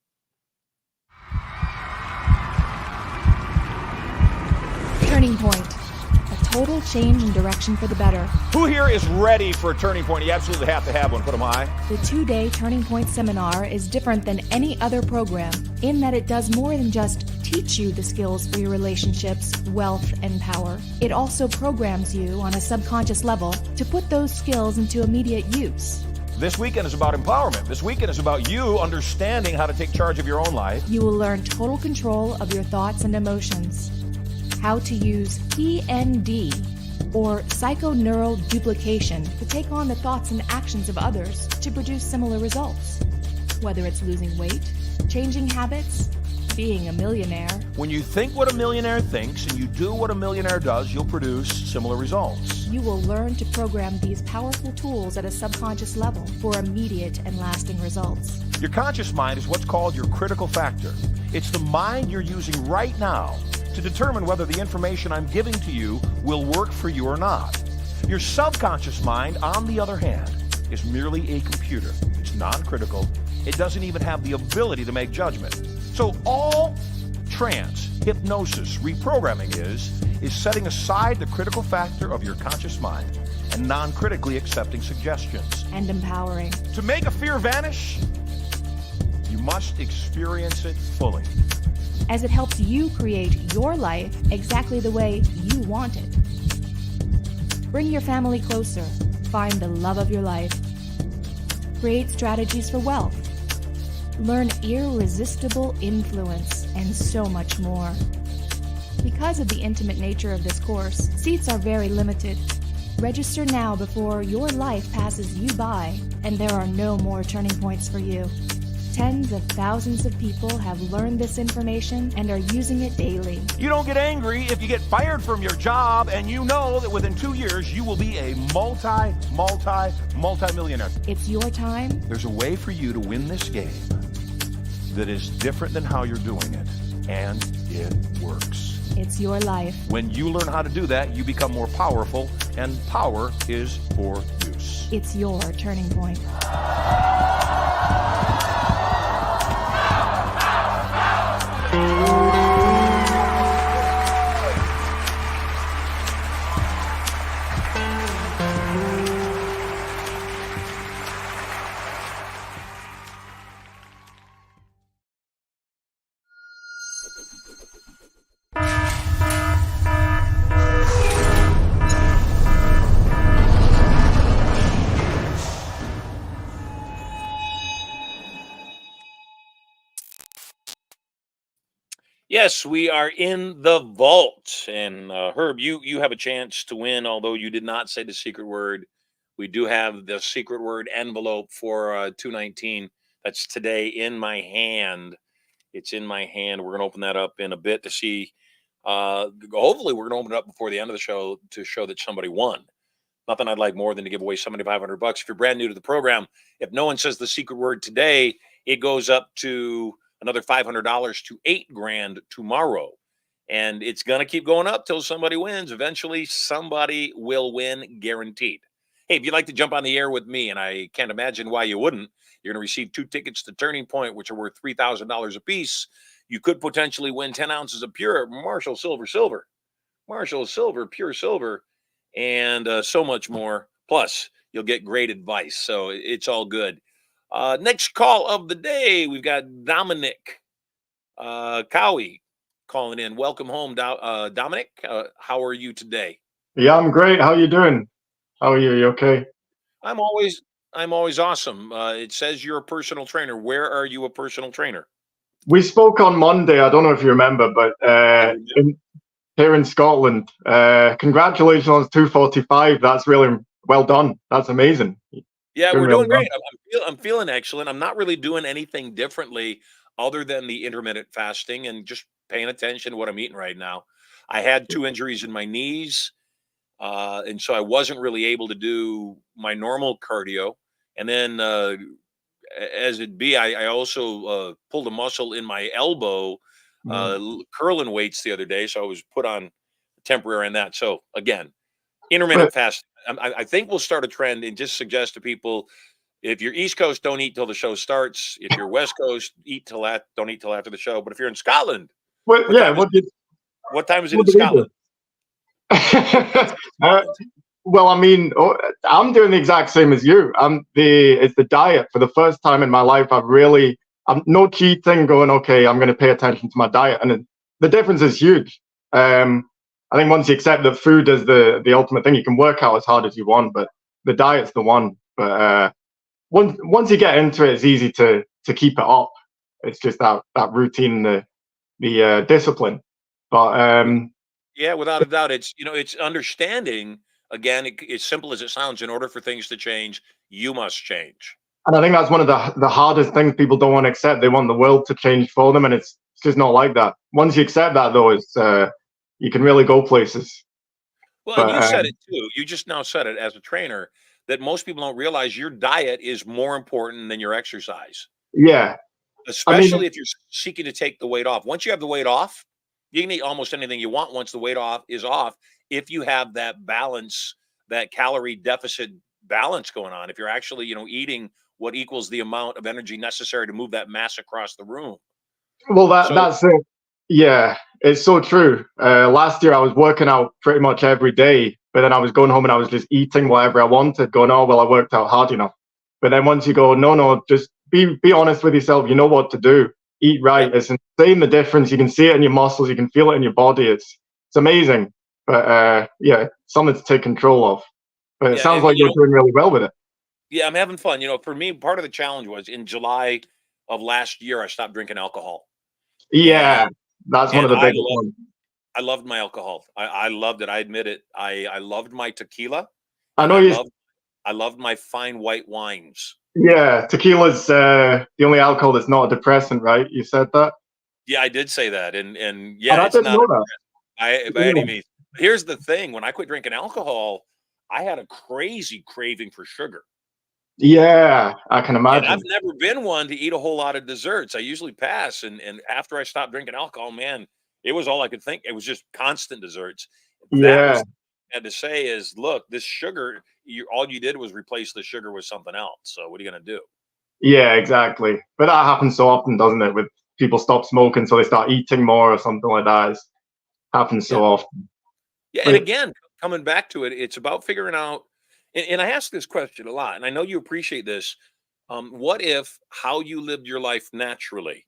Turning Point, a total change in direction for the better. Who here is ready for a turning point? You absolutely have to have one. Put them high. The 2-day Turning Point seminar is different than any other program in that it does more than just teach you the skills for your relationships, wealth, and power. It also programs you on a subconscious level to put those skills into immediate use. This weekend is about empowerment. This weekend is about you understanding how to take charge of your own life. You will learn total control of your thoughts and emotions. How to use PND, or psychoneural duplication, to take on the thoughts and actions of others to produce similar results. Whether it's losing weight, changing habits, being a millionaire. When you think what a millionaire thinks and you do what a millionaire does, you'll produce similar results. You will learn to program these powerful tools at a subconscious level for immediate and lasting results. Your conscious mind is what's called your critical factor. It's the mind you're using right now to determine whether the information I'm giving to you will work for you or not. Your subconscious mind, on the other hand, is merely a computer. It's non-critical. It doesn't even have the ability to make judgment. So all trance, hypnosis, reprogramming is setting aside the critical factor of your conscious mind and non-critically accepting suggestions. And empowering. To make a fear vanish, you must experience it fully. As it helps you create your life exactly the way you want it. Bring your family closer. Find the love of your life. Create strategies for wealth. Learn irresistible influence and so much more. Because of the intimate nature of this course, seats are very limited. Register now before your life passes you by and there are no more turning points for you. Tens of thousands of people have learned this information and are using it daily. You don't get angry if you get fired from your job and you know that within 2 years you will be a multi-millionaire. It's your time. There's a way for you to win this game that is different than how you're doing it, and it works. It's your life. When you learn how to do that, you become more powerful, and power is for use. It's your turning point. Yes, we are in the vault. And Herb, you have a chance to win, although you did not say the secret word. We do have the secret word envelope for 219. That's today in my hand. It's in my hand. We're going to open that up in a bit to see. Hopefully, we're going to open it up before the end of the show to show that somebody won. Nothing I'd like more than to give away somebody $500. If you're brand new to the program, if no one says the secret word today, it goes up to another $500 to $8,000 tomorrow. And it's going to keep going up till somebody wins. Eventually, somebody will win, guaranteed. Hey, if you'd like to jump on the air with me, and I can't imagine why you wouldn't, you're going to receive 2 tickets to Turning Point, which are worth $3,000 a piece. You could potentially win 10 ounces of pure Marshall Sylver, Marshall Sylver, pure silver, and so much more. Plus, you'll get great advice. So it's all good. Next call of the day, we've got Dominic Cowie calling in. Welcome home, Dominic. How are you today? Yeah, I'm great. How are you doing? How are you? You okay? I'm always awesome. It says you're a personal trainer. Where are you a personal trainer? We spoke on Monday. I don't know if you remember, but here in Scotland. Congratulations on 245. That's really well done. That's amazing. Yeah, Doing we're really doing great. I'm feeling excellent. I'm not really doing anything differently other than the intermittent fasting and just paying attention to what I'm eating right now. I had 2 injuries in my knees, and so I wasn't really able to do my normal cardio. And then, as it be, I also pulled a muscle in my elbow, curling weights the other day. So I was put on temporary on that. So again, intermittent fasting. I think we'll start a trend and just suggest to people, if you're East Coast, don't eat till the show starts. If you're West Coast, don't eat till after the show. But if you're in Scotland, What time is it in do you do? Scotland? Well, I mean, I'm doing the exact same as you. It's the diet. For the first time in my life, I'm no cheating. Going, okay, I'm going to pay attention to my diet, and the difference is huge. I think once you accept that food is the ultimate thing, you can work out as hard as you want, but the diet's the one. But once you get into it, it's easy to keep it up. It's just that routine, the discipline. But yeah, without a doubt, it's understanding. Again, as simple as it sounds. In order for things to change, you must change. And I think that's one of the hardest things people don't want to accept. They want the world to change for them, and it's just not like that. Once you accept that, though, it's you can really go places. Well, and you said it too. You just now said it as a trainer that most people don't realize your diet is more important than your exercise. Yeah. Especially if you're seeking to take the weight off. Once you have the weight off, you can eat almost anything you want once the weight is off. If you have that balance, that calorie deficit balance going on, if you're actually, eating what equals the amount of energy necessary to move that mass across the room. Well, that's it. Yeah, it's so true. Last year I was working out pretty much every day, but then I was going home and I was just eating whatever I wanted, going, oh, well, I worked out hard enough. But then once you go, no, just be honest with yourself. You know what to do. Eat right. Yep. It's insane, the difference. You can see it in your muscles. You can feel it in your body. It's amazing. But yeah, something to take control of. But it sounds like you're doing really well with it. Yeah, I'm having fun. For me, part of the challenge was in July of last year, I stopped drinking alcohol. Yeah, that's one of the biggest ones. I loved my alcohol. I loved it. I admit it. I loved my tequila. I know I loved my fine white wines. Yeah, tequila's the only alcohol that's not a depressant, right? You said that? Yeah, I did say that. And yeah, it's not by any means. Here's the thing. When I quit drinking alcohol, I had a crazy craving for sugar. Yeah, I can imagine. And I've never been one to eat a whole lot of desserts. I usually pass. And after I stopped drinking alcohol, man, it was all I could think. It was just constant desserts. I had to say is, look, this sugar, all you did was replace the sugar with something else. So what are you going to do? Yeah, exactly. But that happens so often, doesn't it? With people stop smoking, so they start eating more or something like that. It happens so often. Yeah, and again, coming back to it, it's about figuring out, and I ask this question a lot, and I know you appreciate this. What if how you lived your life naturally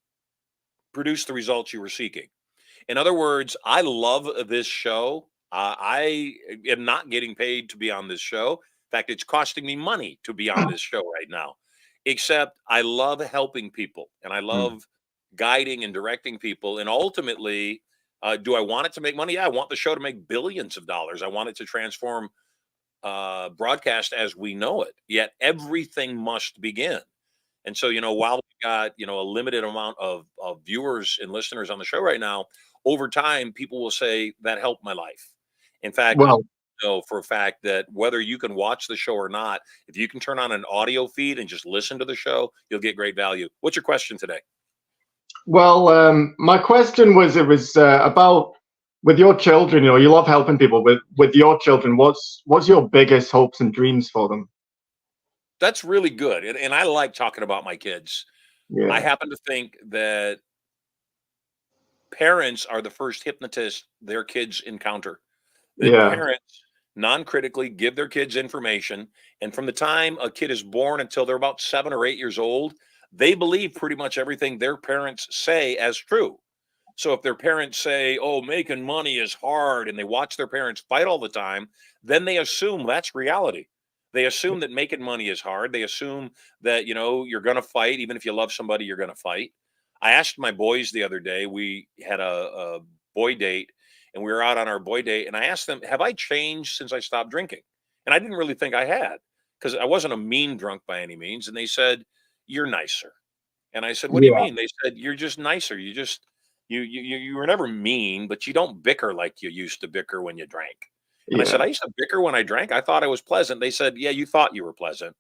produced the results you were seeking? In other words, I love this show. I am not getting paid to be on this show. In fact, it's costing me money to be on this show right now. Except I love helping people, and I love guiding and directing people. And ultimately, do I want it to make money? Yeah, I want the show to make billions of dollars. I want it to transform broadcast as we know it. Yet everything must begin. And so, while we got, a limited amount of viewers and listeners on the show right now, over time, people will say that helped my life. In fact, I know for a fact that whether you can watch the show or not, if you can turn on an audio feed and just listen to the show, you'll get great value. What's your question today? Well, my question was, it was about with your children, you love helping people. With your children, what's your biggest hopes and dreams for them? That's really good. And I like talking about my kids. I Yeah, happen to think that parents are the first hypnotist their kids encounter. That yeah, parents non-critically give their kids information, and from the time a kid is born until they're about 7 or 8 years old, they believe pretty much everything their parents say as true. So if their parents say, "Oh, making money is hard," and they watch their parents fight all the time, then they assume that's reality. They assume that making money is hard. They assume that, you're going to fight. Even if you love somebody, you're going to fight. I asked my boys the other day, we had a boy date, and we were out on our boy date, and I asked them, "Have I changed since I stopped drinking?" And I didn't really think I had, because I wasn't a mean drunk by any means. And they said, "You're nicer." And I said, "What do you yeah, mean?" They said, "You're just nicer. You were never mean, but you don't bicker like you used to bicker when you drank." And I said, yeah. "I used to bicker when I drank. I thought I was pleasant." They said, "Yeah, you thought you were pleasant."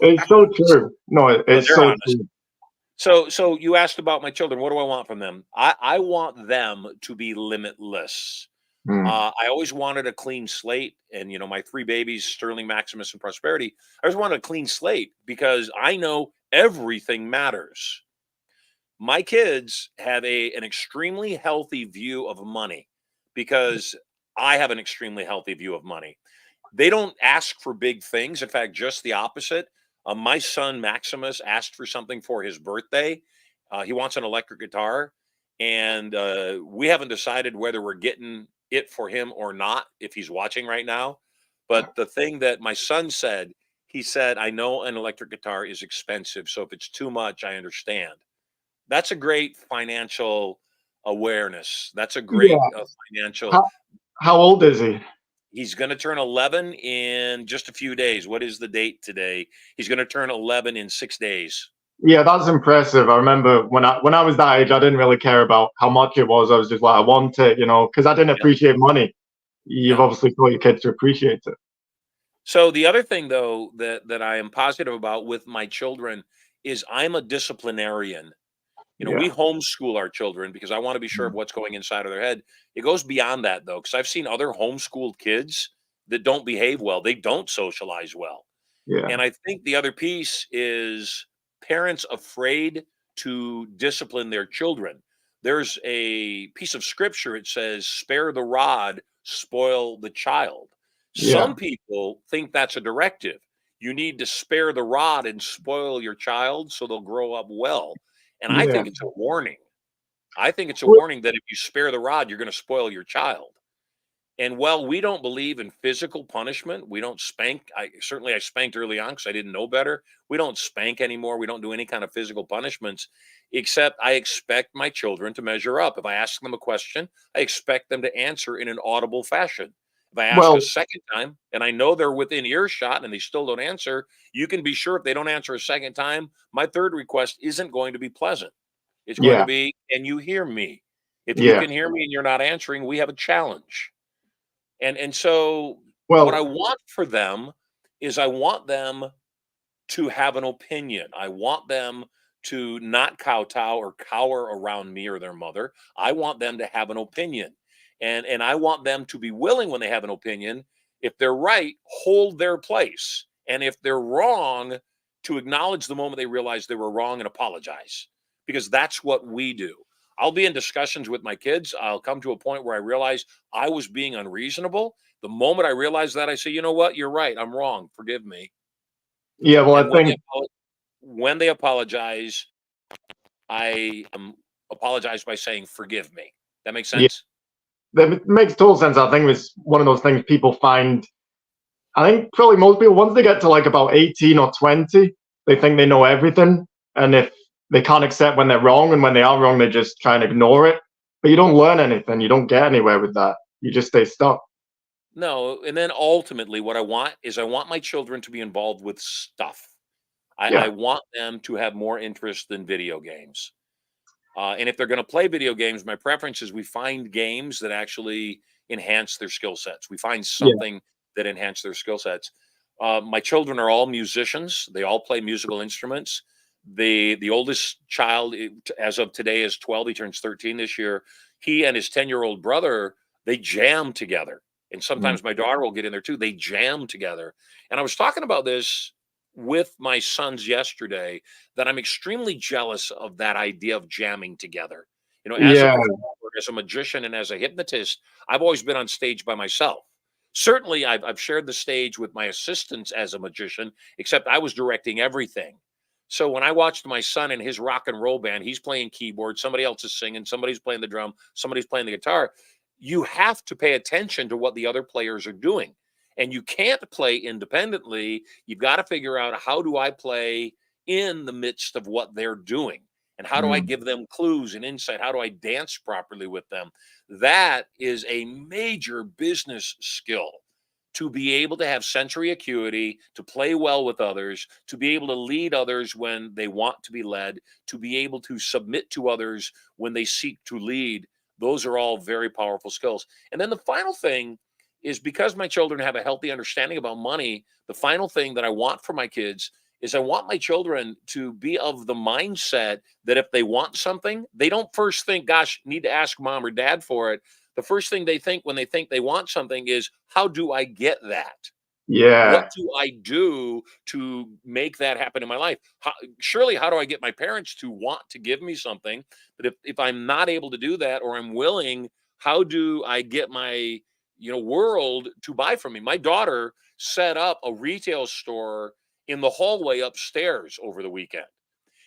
It's so true. No, So it's they're so honest. true. So you asked about my children. What do I want from them? I want them to be limitless. Mm, I always wanted a clean slate, and my three babies, Sterling, Maximus, and Prosperity. I always wanted a clean slate because I know everything matters. My kids have an extremely healthy view of money because I have an extremely healthy view of money. They don't ask for big things. In fact, just the opposite. My son Maximus asked for something for his birthday. He wants an electric guitar, and we haven't decided whether we're getting it for him or not, if he's watching right now. But the thing that my son said, he said, "I know an electric guitar is expensive, so if it's too much, I understand." That's a great financial awareness. That's a great yeah. financial. How old is he? He's going to turn 11 in just a few days. What is the date today? He's going to turn 11 in 6 days. Yeah, that's impressive. I remember when I was that age, I didn't really care about how much it was. I was just like, I want it, because I didn't Yeah. appreciate money. You've Yeah. obviously taught your kids to appreciate it. So the other thing, though, that I am positive about with my children is I'm a disciplinarian. We Yeah, homeschool our children because I want to be sure of what's going inside of their head. It goes beyond that, though, because I've seen other homeschooled kids that don't behave well. They don't socialize well. yeah, And I think the other piece is parents afraid to discipline their children. There's a piece of scripture, it says, "Spare the rod, spoil the child." yeah, Some people think that's a directive. You need to spare the rod and spoil your child so they'll grow up well. And I yeah. think it's a warning. I think it's a Well, warning that if you spare the rod, you're going to spoil your child. And while we don't believe in physical punishment, we don't spank. I spanked early on because I didn't know better. We don't spank anymore. We don't do any kind of physical punishments, except I expect my children to measure up. If I ask them a question, I expect them to answer in an audible fashion. If I ask a well, second time and I know they're within earshot and they still don't answer, you can be sure if they don't answer a second time, my third request isn't going to be pleasant. It's going to yeah, be, "Can you hear me?" If you yeah. can hear me and you're not answering, we have a challenge. And so what I Well, want for them is I want them to have an opinion. I want them to not kowtow or cower around me or their mother. I want them to have an opinion. And I want them to be willing when they have an opinion, if they're right, hold their place. And if they're wrong, to acknowledge the moment they realize they were wrong and apologize. Because that's what we do. I'll be in discussions with my kids. I'll come to a point where I realize I was being unreasonable. The moment I realize that, I say, "You know what? You're right. I'm wrong. Forgive me." yeah, well, And I think when they apologize, I apologize by saying, "Forgive me." That makes yeah, sense? that makes total sense. I think it's one of those things people find. I think probably most people, once they get to like about 18 or 20, they think they know everything. And if they can't accept when they're wrong, and when they are wrong, they just try and ignore it. But you don't learn anything. You don't get anywhere with that. You just stay stuck. No. And then ultimately, what I want is I want my children to be involved with stuff. I Yeah, want them to have more interest than video games. And if they're going to play video games, my preference is we find games that actually enhance their skill sets. We find yeah, something that enhance their skill sets. My children are all musicians. They all play musical instruments. The oldest child, as of today, is 12. He turns 13 this year. he and his 10-year-old brother, they jam together. And sometimes my daughter will get in there too. They jam together. And I was talking about this with my sons yesterday, that I'm extremely jealous of that idea of jamming together. You know, as a performer, as a magician, and as a hypnotist, I've always been on stage by myself. Certainly, I've shared the stage with my assistants as a magician, except I was directing everything. So when I watched my son and his rock and roll band, he's playing keyboard, somebody else is singing, somebody's playing the drum, somebody's playing the guitar. You have to pay attention to what the other players are doing. And you can't play independently. You've got to figure out, how do I play in the midst of what they're doing? And how do I give them clues and insight? How do I dance properly with them? That is a major business skill, to be able to have sensory acuity, to play well with others, to be able to lead others when they want to be led, to be able to submit to others when they seek to lead. Those are all very powerful skills. And then the final thing is, because my children have a healthy understanding about money, the final thing that I want for my kids is I want my children to be of the mindset that if they want something, they don't first think, gosh, need to ask mom or dad for it. The first thing they think when they think they want something is, how do I get that? Yeah. What do I do to make that happen in my life? Surely, how do I get my parents to want to give me something? But if I'm not able to do that, or I'm willing, how do I get my world to buy from me? My daughter set up a retail store in the hallway upstairs over the weekend.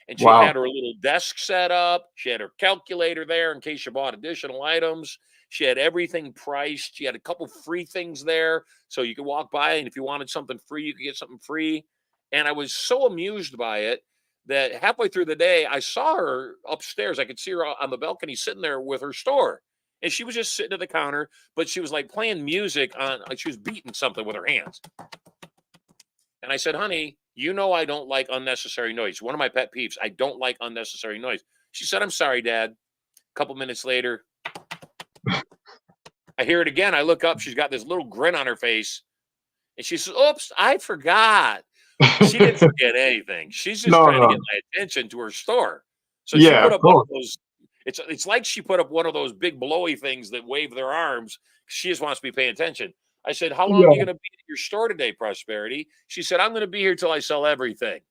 And she had her little desk set up. She had her calculator there in case she bought additional items. She had everything priced. She had a couple free things there, so you could walk by, and if you wanted something free, you could get something free. And I was so amused by it that halfway through the day, I saw her upstairs. I could see her on the balcony sitting there with her store. And she was just sitting at the counter, but she was like playing music she was beating something with her hands. And I said, honey, I don't like unnecessary noise. One of my pet peeves, I don't like unnecessary noise. She said, I'm sorry, Dad. A couple minutes later, I hear it again. I look up. She's got this little grin on her face. And she says, oops, I forgot. She didn't forget anything. She's just trying to get my attention to her store. So she put up one of those. It's like she put up one of those big blowy things that wave their arms. She just wants to be paying attention. I said, how long are you going to be at your store today, Prosperity? She said, I'm going to be here till I sell everything.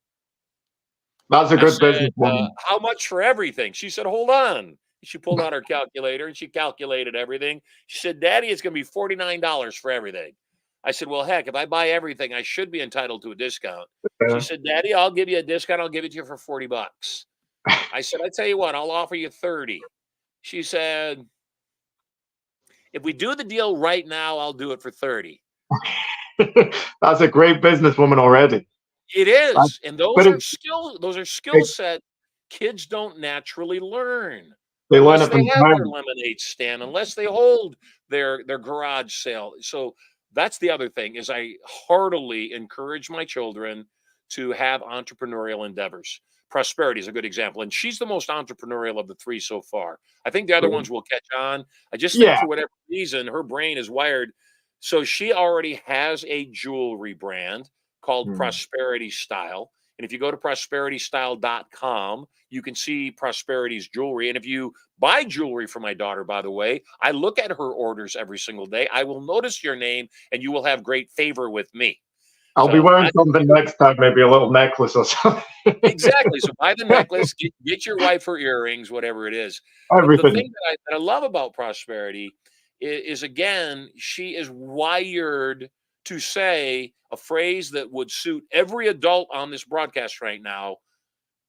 That's a good business woman. How much for everything? She said, hold on. She pulled out her calculator and she calculated everything. She said, Daddy, it's going to be $49 for everything. I said, well, heck, if I buy everything, I should be entitled to a discount. She said, Daddy, I'll give you a discount. I'll give it to you for $40. I said, I tell you what, I'll offer you 30. She said, if we do the deal right now, I'll do it for 30. That's a great businesswoman already. It is. And those are skill set kids don't naturally learn. They learn unless it from they have time. their lemonade stand, unless they hold their garage sale. So that's the other thing, is I heartily encourage my children to have entrepreneurial endeavors. Prosperity is a good example, and she's the most entrepreneurial of the three so far. I think the other ones will catch on. I just think for whatever reason, her brain is wired. So she already has a jewelry brand called Prosperity Style. And if you go to prosperitystyle.com, you can see Prosperity's jewelry. And if you buy jewelry for my daughter, by the way, I look at her orders every single day. I will notice your name, and you will have great favor with me. I'll be wearing something next time, maybe a little necklace or something. Exactly. So buy the necklace, get your wife her earrings, whatever it is. Everything. The thing that I love about Prosperity is, again, she is wired to say a phrase that would suit every adult on this broadcast right now.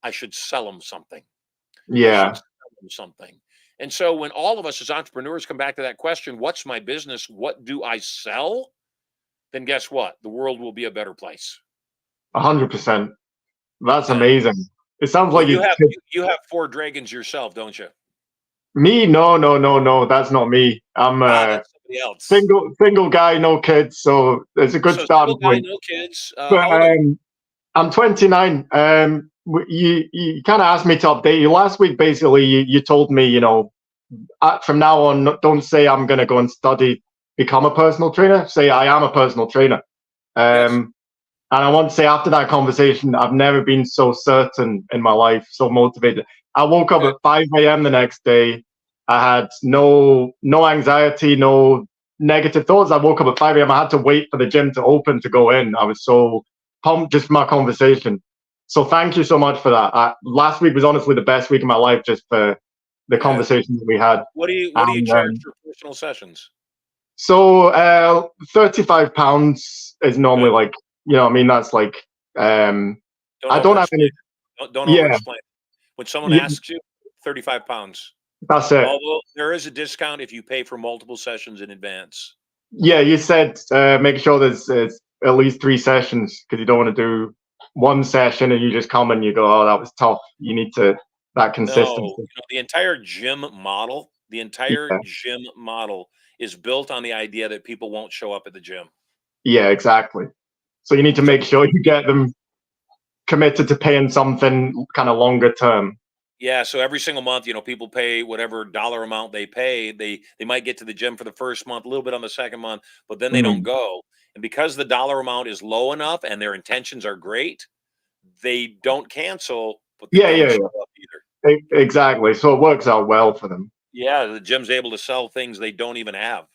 I should sell them something. Yeah. I should sell them something. And so when all of us as entrepreneurs come back to that question, what's my business? What do I sell? Then guess what? The world will be a better place. 100%. That's amazing. It sounds like you have 4 dragons yourself, don't you? Me? No. That's not me. I'm that's somebody else. Single guy, no kids. So it's a good starting point. No kids. I'm 29. You kind of asked me to update you last week. Basically, you told me, from now on, don't say I'm going to go and become a personal trainer. Say I am a personal trainer. And I want to say, after that conversation, I've never been so certain in my life, so motivated. I woke up at 5 a.m. the next day. I had no anxiety, no negative thoughts. I woke up at 5 a.m. I had to wait for the gym to open to go in. I was so pumped just for my conversation. So thank you so much for that. Last week was honestly the best week of my life, just for the conversation that we had. What do you charge for personal sessions? So £35 is normally Good. like, you know, I mean, that's like Don't I don't have any. Don't Yeah, over-explain. When someone yeah, asks you, £35. that's it. Although there is a discount if you pay for multiple sessions in advance. Yeah, you said make sure there's at least 3 sessions, because you don't want to do one session and you just come and you go, oh, that was tough. You need that consistency. No, the entire gym model, Yeah, is built on the idea that people won't show up at the gym. yeah, exactly. So you need to So make sure you get them committed to paying something kind of longer term. yeah, so every single month, people pay whatever dollar amount they pay. They might get to the gym for the first month, a little bit on the second month, but then they don't Mhm. go. And because the dollar amount is low enough and their intentions are great, they don't cancel, but they Yeah, don't yeah, show up either. exactly. So it works out well for them. Yeah, the gym's able to sell things they don't even have.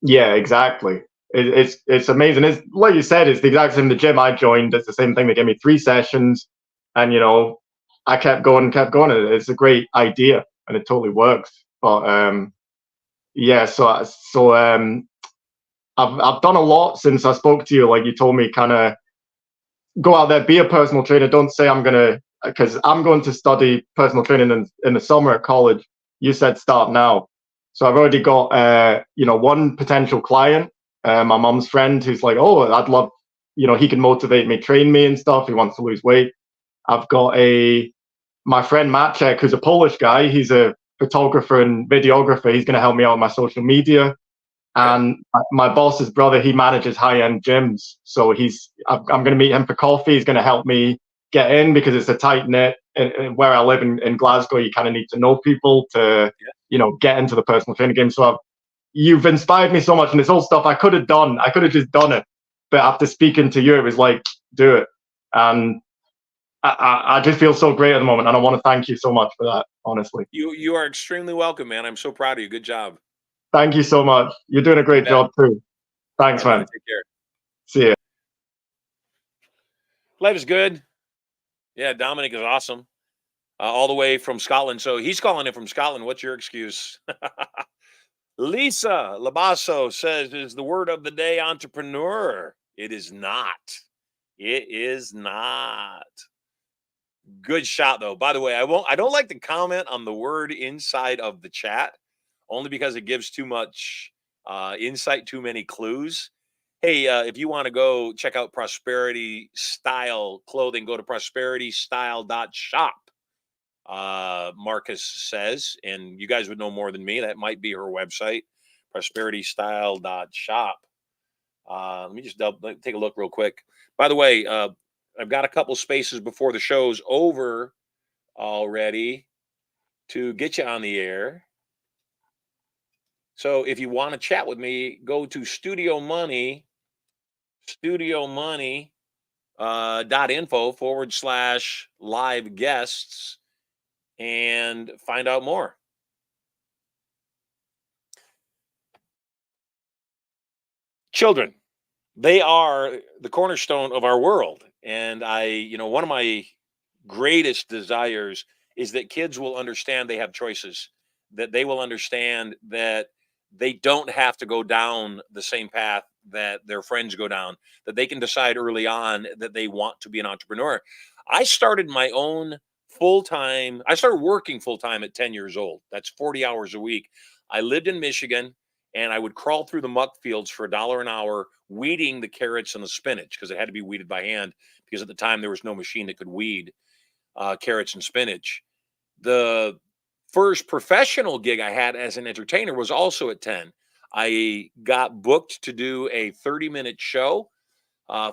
Yeah, exactly. It's amazing. It's like you said, it's the exact same. The gym I joined, it's the same thing. They gave me 3 sessions, and I kept going and kept going. It's a great idea, and it totally works. But yeah, I've done a lot since I spoke to you. Like you told me, kind of go out there, be a personal trainer. Don't say I'm gonna, because I'm going to study personal training in the summer at college. You said start now. So I've already got one potential client, my mom's friend, who's like, oh, I'd love, he can motivate me, train me and stuff. He wants to lose weight. I've got my friend Maciek, who's a Polish guy. He's a photographer and videographer. He's going to help me out with my social media. And my boss's brother, he manages high-end gyms. So I'm going to meet him for coffee. He's going to help me get in, because it's a tight knit. Where I live in Glasgow, you kind of need to know people to, get into the personal training game. So you've inspired me so much, and it's all stuff I could have done. I could have just done it, but after speaking to you, it was like, do it. And I just feel so great at the moment, and I want to thank you so much for that. Honestly, You are extremely welcome, man. I'm so proud of you. Good job. thank you so much. You're doing a great job too. Thanks, All right, man. take care. See ya. Life is good. Yeah, Dominic is awesome. All the way from Scotland. So he's calling in from Scotland. What's your excuse? Lisa Labasso says, is the word of the day entrepreneur? It is not. It is not. Good shot, though. By the way, I don't like to comment on the word inside of the chat, only because it gives too much insight, too many clues. Hey, if you want to go check out Prosperity Style Clothing, go to prosperitystyle.shop. Marcus says, and you guys would know more than me. That might be her website, prosperitystyle.shop. Let me just take a look real quick. By the way, I've got a couple spaces before the show's over already to get you on the air. So if you want to chat with me, go to Studio Money .info/live guests and find out more. Children, they are the cornerstone of our world. And one of my greatest desires is that kids will understand they have choices, that they will understand that they don't have to go down the same path that their friends go down, that they can decide early on that they want to be an entrepreneur. I started working full-time at 10 years old. That's 40 hours a week. I lived in Michigan, and I would crawl through the muck fields for $1 an hour, weeding the carrots and the spinach, because it had to be weeded by hand, because at the time there was no machine that could weed carrots and spinach. The first professional gig I had as an entertainer was also at 10. I got booked to do a 30-minute show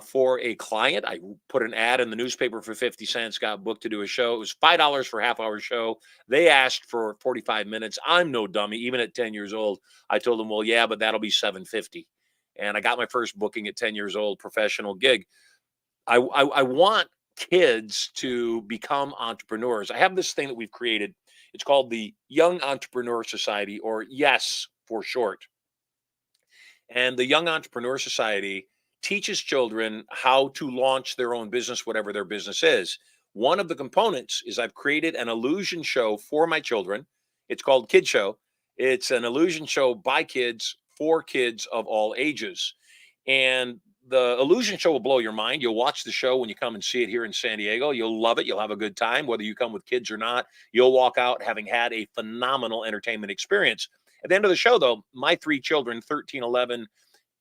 for a client. I put an ad in the newspaper for 50 cents, got booked to do a show. It was $5 for a half-hour show. They asked for 45 minutes. I'm no dummy. Even at 10 years old, I told them, well, yeah, but that'll be $7.50. And I got my first booking at 10 years old, professional gig. I want kids to become entrepreneurs. I have this thing that we've created. It's called the Young Entrepreneur Society, or YES for short. And the Young Entrepreneur Society teaches children how to launch their own business, whatever their business is. One of the components is I've created an illusion show for my children. It's called Kid Show. It's an illusion show by kids for kids of all ages. And the illusion show will blow your mind. You'll watch the show when you come and see it here in San Diego. You'll love it. You'll have a good time, whether you come with kids or not. You'll walk out having had a phenomenal entertainment experience. At the end of the show, though, my three children, 13, 11,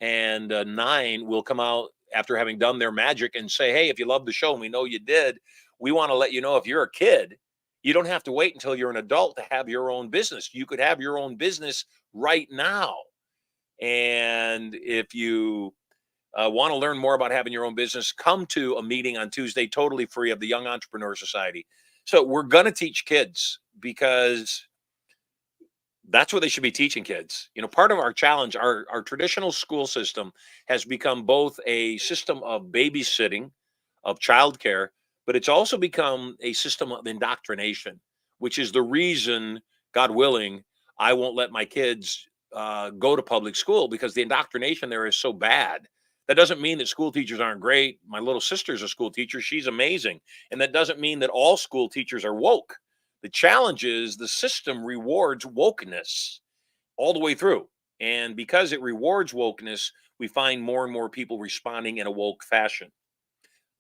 and 9, will come out after having done their magic and say, hey, if you love the show, and we know you did, we want to let you know if you're a kid, you don't have to wait until you're an adult to have your own business. You could have your own business right now. And if you want to learn more about having your own business, come to a meeting on Tuesday, totally free, of the Young Entrepreneur Society. So we're going to teach kids because that's what they should be teaching kids. You know, part of our challenge, our traditional school system has become both a system of babysitting, of childcare, but it's also become a system of indoctrination, which is the reason, God willing, I won't let my kids go to public school, because the indoctrination there is so bad. That doesn't mean that school teachers aren't great. My little sister's a school teacher. She's amazing. And that doesn't mean that all school teachers are woke. The challenge is the system rewards wokeness all the way through. And because it rewards wokeness, we find more and more people responding in a woke fashion.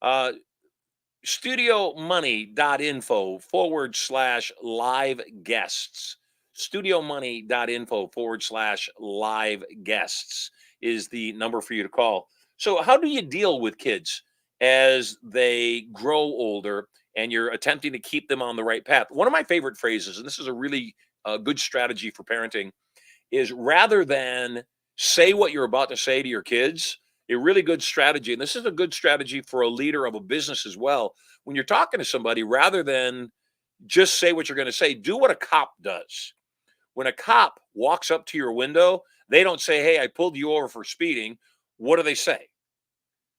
StudioMoney.info/live guests. StudioMoney.info/live guests is the number for you to call. So how do you deal with kids as they grow older and you're attempting to keep them on the right path? One of my favorite phrases, and this is a really good strategy for parenting, is rather than say what you're about to say to your kids, a really good strategy, and this is a good strategy for a leader of a business as well. When you're talking to somebody, rather than just say what you're going to say, do what a cop does. When a cop walks up to your window, they don't say, hey, I pulled you over for speeding. What do they say?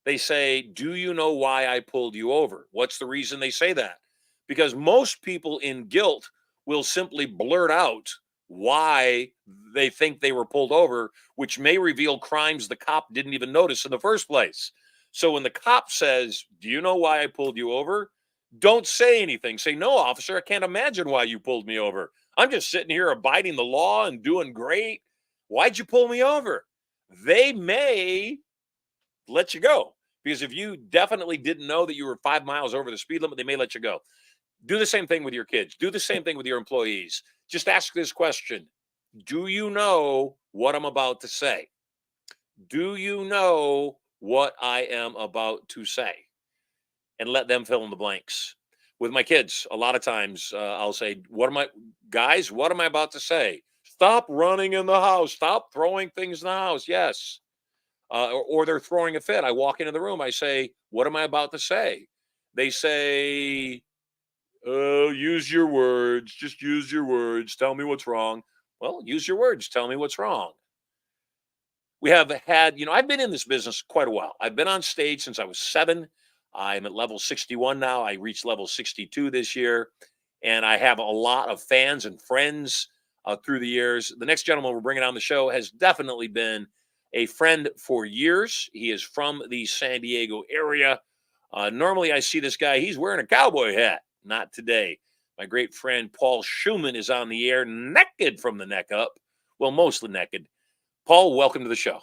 They say, do you know why I pulled you over? What's the reason they say that? Because most people in guilt will simply blurt out why they think they were pulled over, which may reveal crimes the cop didn't even notice in the first place. So when the cop says, do you know why I pulled you over? Don't say anything. Say, no, officer, I can't imagine why you pulled me over. I'm just sitting here abiding the law and doing great. Why'd you pull me over? They may let you go, because if you definitely didn't know that you were 5 miles over the speed limit, they may let you go. Do the same thing with your kids. Do the same thing with your employees. Just ask this question. Do you know what I'm about to say? Do you know what I am about to say? And let them fill in the blanks. With my kids, a lot of times I'll say, what am I about to say? Stop running in the house. Stop throwing things in the house. Yes. Or they're throwing a fit. I walk into the room. I say, what am I about to say? They say, use your words. Just use your words. Tell me what's wrong. Well, use your words. Tell me what's wrong. We have had, I've been in this business quite a while. I've been on stage since I was 7. I'm at level 61 now. I reached level 62 this year. And I have a lot of fans and friends through the years. The next gentleman we're bringing on the show has definitely been a friend for years. He is from the San Diego area. Normally I see this guy, he's wearing a cowboy hat. Not today. My great friend Paul Schumann is on the air, naked from the neck up. Well, mostly naked. Paul, welcome to the show.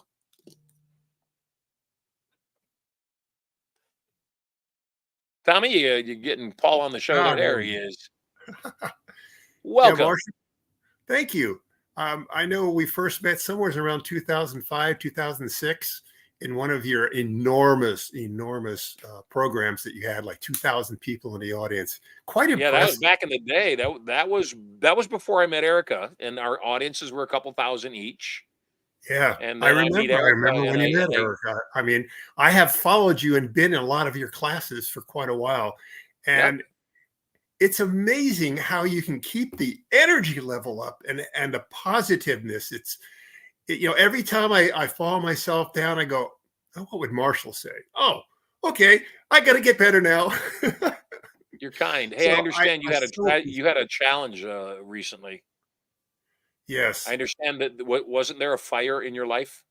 Tommy, you're getting Paul on the show. There he is. Welcome. Yeah, Marshall, thank you. I know we first met somewhere around 2005, 2006 in one of your enormous programs that you had, like 2,000 people in the audience. Quite impressive. Yeah, that was back in the day. That was before I met Erica, and our audiences were a couple thousand each. Yeah, and I remember when you met Erica. I mean, I have followed you and been in a lot of your classes for quite a while, and it's amazing how you can keep the energy level up and the positiveness. Every time I fall myself down, I go, oh, what would Marshall say? Oh, Okay, I got to get better now. You're kind. Hey, I So understand you I had still you had a challenge recently. I yes. understand that. What wasn't there a fire in your life?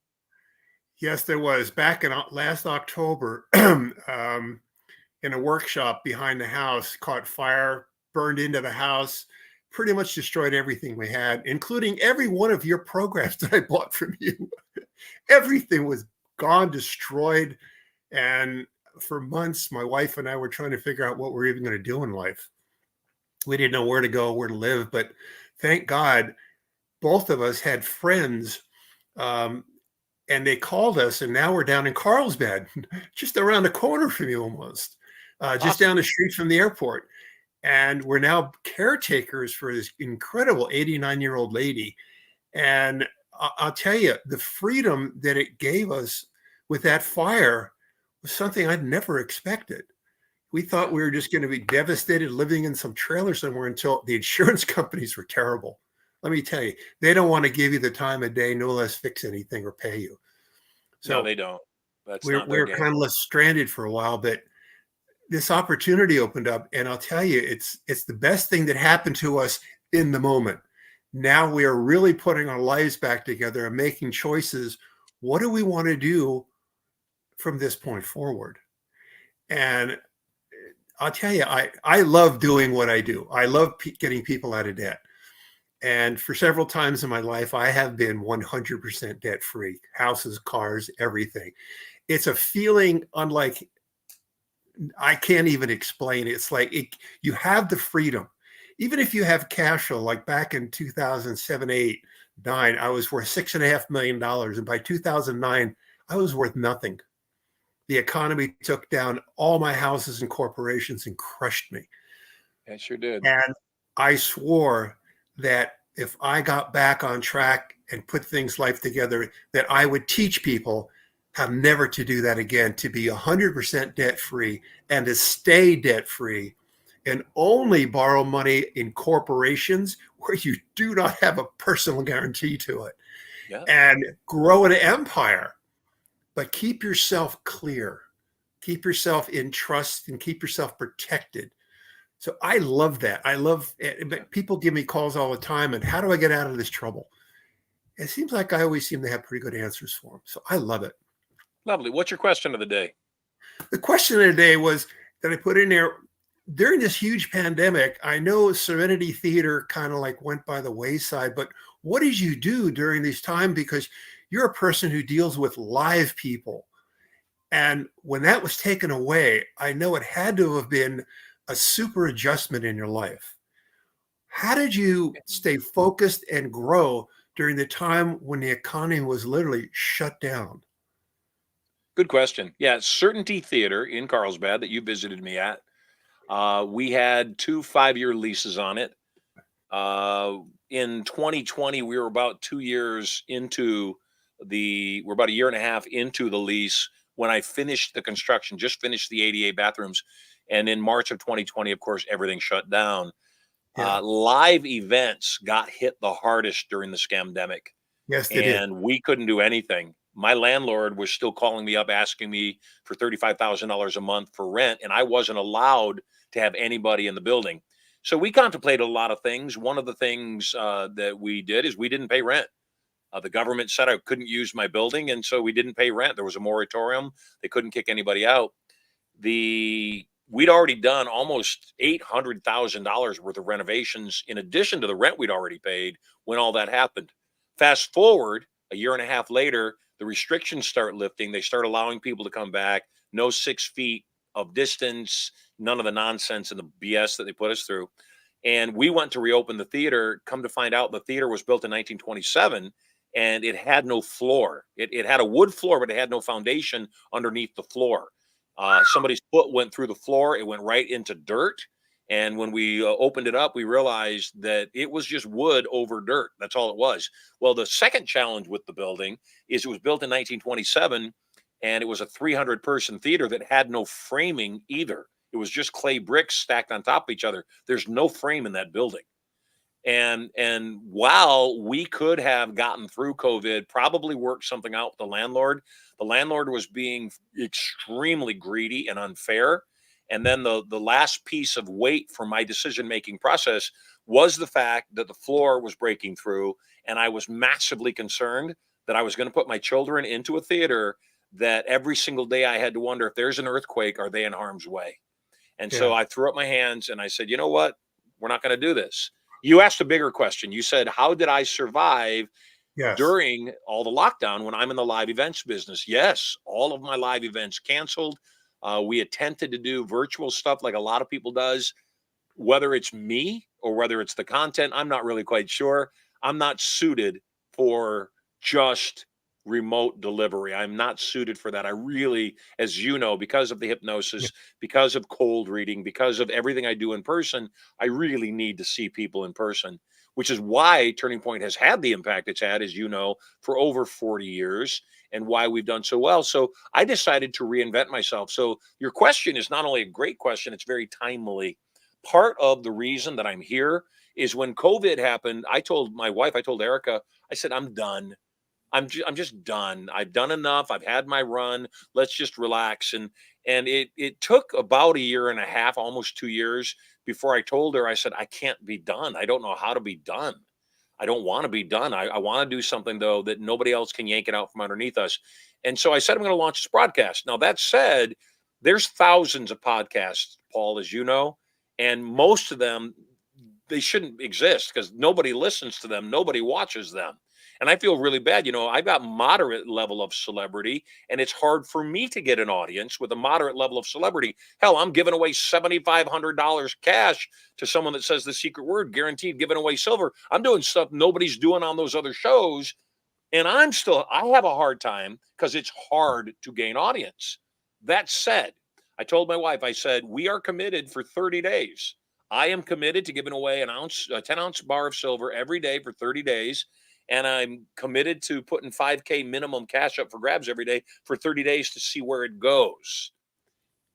Yes, there was. Back in last October, in a workshop behind the house, caught fire, burned into the house, pretty much destroyed everything we had, including every one of your programs that I bought from you. Everything was gone, destroyed. And for months, my wife and I were trying to figure out what we're even going to do in life. We didn't know where to go, where to live. But thank God, both of us had friends, um, and they called us, and now we're down in Carlsbad, just around the corner from you almost, just Awesome. down the street from the airport. And we're now caretakers for this incredible 89-year-old lady. And I'll tell you, the freedom that it gave us with that fire was something I'd never expected. We thought Yeah. we were just going to be devastated living in some trailer somewhere until the insurance companies were terrible. Let me tell you, they don't want to give you the time of day, no less fix anything or pay you. No, So they don't. That's we're not their we're game. kind of less stranded for a while, but this opportunity opened up, and I'll tell you, it's the best thing that happened to us in the moment. Now we are really putting our lives back together and making choices. What do we want to do from this point forward? And I'll tell you, I love doing what I do. I love getting people out of debt. And for several times in my life, I have been 100% debt free, houses, cars, everything. It's a feeling unlike, I can't even explain it. It's like you have the freedom. Even if you have cash flow, like back in 2007, 8, 9, I was worth $6.5 million. And by 2009, I was worth nothing. The economy took down all my houses and corporations and crushed me. I sure did. And I swore that if I got back on track and put things life together, that I would teach people how never to do that again, to be 100% debt free and to stay debt free and only borrow money in corporations where you do not have a personal guarantee to it, Yeah. and grow an empire, but keep yourself clear, keep yourself in trust, and keep yourself protected. So I love that. I love it. But people give me calls all the time. And how do I get out of this trouble? It seems like I always seem to have pretty good answers for them. So I love it. Lovely. What's your question of the day? The question of the day was that I put in there during this huge pandemic. I know Serenity Theater kind of like went by the wayside, but what did you do during this time? Because you're a person who deals with live people. And when that was taken away, I know it had to have been a super adjustment in your life. How did you stay focused and grow during the time when the economy was literally shut down? Good question. Yeah, Certainty Theater in Carlsbad that you visited me at. We had 2 5-year leases on it. In 2020, we were about 2 years into we're about a year and a half into the lease when I finished the construction, just finished the ADA bathrooms. And in March of 2020, of course, everything shut down. Yeah. Live events got hit the hardest during the scamdemic, Yes, they did. and we couldn't do anything. My landlord was still calling me up asking me for $35,000 a month for rent, and I wasn't allowed to have anybody in the building. So we contemplated a lot of things. One of the things that we did is we didn't pay rent. The government said I couldn't use my building, and so we didn't pay rent. There was a moratorium. They couldn't kick anybody out. We'd already done almost $800,000 worth of renovations in addition to the rent we'd already paid when all that happened. Fast forward a year and a half later, the restrictions start lifting. They start allowing people to come back. No 6 feet of distance, none of the nonsense and the BS that they put us through. And we went to reopen the theater. Come to find out, the theater was built in 1927 and it had no floor. It had a wood floor, but it had no foundation underneath the floor. Somebody's foot went through the floor. It went right into dirt. And when we opened it up, we realized that it was just wood over dirt. That's all it was. Well, the second challenge with the building is it was built in 1927 and it was a 300-person theater that had no framing either. It was just clay bricks stacked on top of each other. There's no frame in that building. And while we could have gotten through COVID, probably worked something out with the landlord was being extremely greedy and unfair. And then the last piece of weight for my decision-making process was the fact that the floor was breaking through, and I was massively concerned that I was going to put my children into a theater that every single day I had to wonder, if there's an earthquake, are they in harm's way? And so Yeah. I threw up my hands and I said, you know what? We're not going to do this. You asked a bigger question. You said, how did I survive Yes. during all the lockdown when I'm in the live events business? Yes, all of my live events canceled. We attempted to do virtual stuff like a lot of people does. Whether it's me or whether it's the content, I'm not really quite sure. I'm not suited for just remote delivery. I'm not suited for that. I really, as you know, because of the hypnosis, because of cold reading, because of everything I do in person, I really need to see people in person, which is why Turning Point has had the impact it's had, as you know, for over 40 years, and why we've done so well. So I decided to reinvent myself. So your question is not only a great question, it's very timely. Part of the reason that I'm here is when COVID happened, I told my wife, I told Erica, I said, I'm done. I'm just done. I've done enough. I've had my run. Let's just relax. And it took about a year and a half, almost 2 years, before I told her, I said, I can't be done. I don't know how to be done. I don't want to be done. I want to do something, though, that nobody else can yank it out from underneath us. And so I said, I'm going to launch this broadcast. Now, that said, there's thousands of podcasts, Paul, as you know, and most of them, they shouldn't exist because nobody listens to them. Nobody watches them. And I feel really bad. You know, I've got moderate level of celebrity, and it's hard for me to get an audience with a moderate level of celebrity. Hell, I'm giving away $7,500 cash to someone that says the secret word, guaranteed giving away silver. I'm doing stuff nobody's doing on those other shows. And I have a hard time because it's hard to gain audience. That said, I told my wife, I said, we are committed for 30 days. I am committed to giving away a 10-ounce bar of silver every day for 30 days. And I'm committed to putting 5K minimum cash up for grabs every day for 30 days to see where it goes.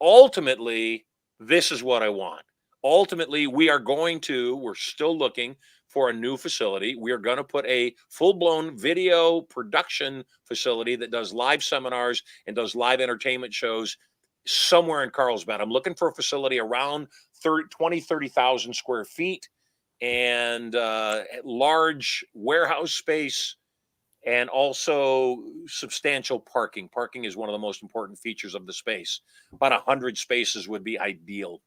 Ultimately, this is what I want. Ultimately, we're still looking for a new facility. We are going to put a full-blown video production facility that does live seminars and does live entertainment shows somewhere in Carlsbad. I'm looking for a facility around 30,000 square feet and large warehouse space, and also substantial parking. Parking is one of the most important features of the space. About 100 spaces would be ideal.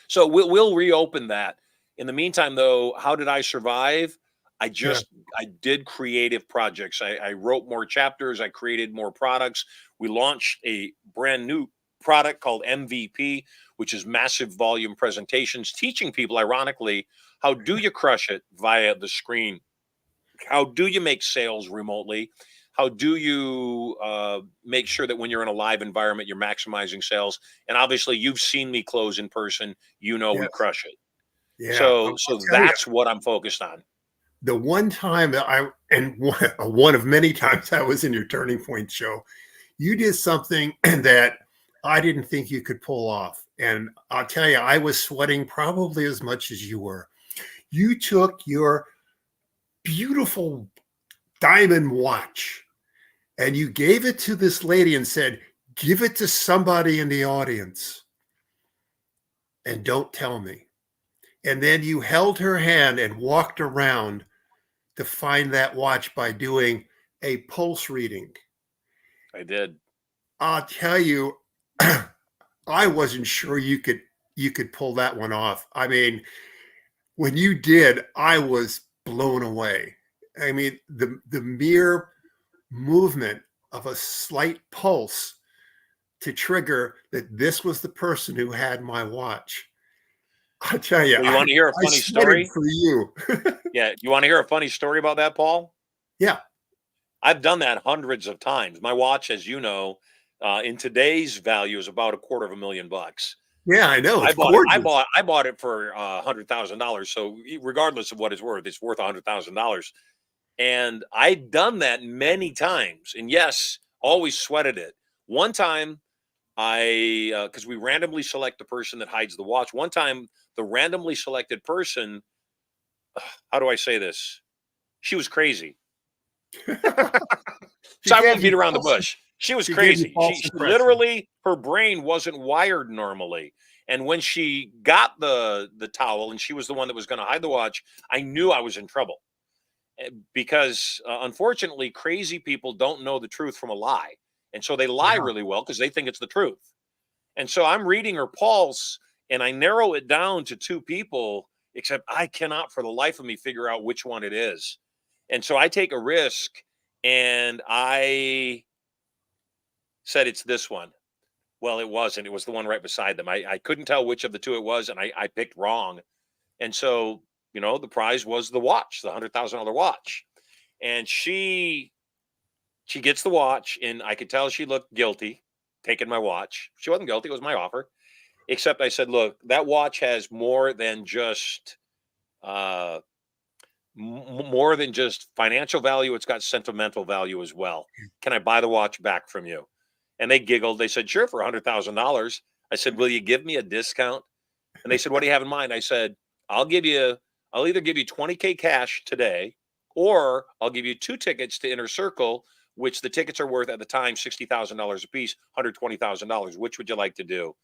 So we'll reopen that. In the meantime, though, how did I survive? I did creative projects. I wrote more chapters. I created more products. We launched a brand new product called MVP, which is massive volume presentations, teaching people, ironically, how do you crush it via the screen? How do you make sales remotely? How do you make sure that when you're in a live environment, you're maximizing sales? And obviously, you've seen me close in person. You know, we crush it. Yeah. So that's what I'm focused on. The one time that one of many times I was in your Turning Point show, you did something that I didn't think you could pull off. And I'll tell you, I was sweating probably as much as you were. You took your beautiful diamond watch and you gave it to this lady and said, give it to somebody in the audience and don't tell me. And then you held her hand and walked around to find that watch by doing a pulse reading. I did. I'll tell you, I wasn't sure you could pull that one off. I mean, when you did, I was blown away. I mean, the mere movement of a slight pulse to trigger that this was the person who had my watch. I'll tell you. Well, you want to hear a funny story? For you. Yeah. You want to hear a funny story about that, Paul? Yeah. I've done that hundreds of times. My watch, as you know, in today's value is about $250,000. Yeah, I know. I bought it for $100,000. So regardless of what it's worth $100,000. And I'd done that many times. And yes, always sweated it. One time because we randomly select the person that hides the watch. One time, the randomly selected person how do I say this? She was crazy. She So I gave won't beat you around the false- bush. She was she gave you crazy. false She impression. literally, her brain wasn't wired normally. And when she got the towel and she was the one that was going to hide the watch, I knew I was in trouble. Because unfortunately, crazy people don't know the truth from a lie. And so they lie Yeah. really well because they think it's the truth. And so I'm reading her pulse and I narrow it down to two people, except I cannot for the life of me figure out which one it is. And so I take a risk and I said, it's this one. Well, it wasn't. It was the one right beside them. I couldn't tell which of the two it was, and I picked wrong. And so, the prize was the watch, the $100,000 watch. And she gets the watch, and I could tell she looked guilty taking my watch. She wasn't guilty. It was my offer. Except I said, look, that watch has more than just more than just financial value. It's got sentimental value as well. Can I buy the watch back from you? And they giggled. They said, sure, for $100,000. I said, will you give me a discount? And they said, what do you have in mind? I said, I'll either give you 20K cash today, or I'll give you 2 tickets to Inner Circle, which the tickets are worth at the time $60,000 a piece, $120,000. Which would you like to do?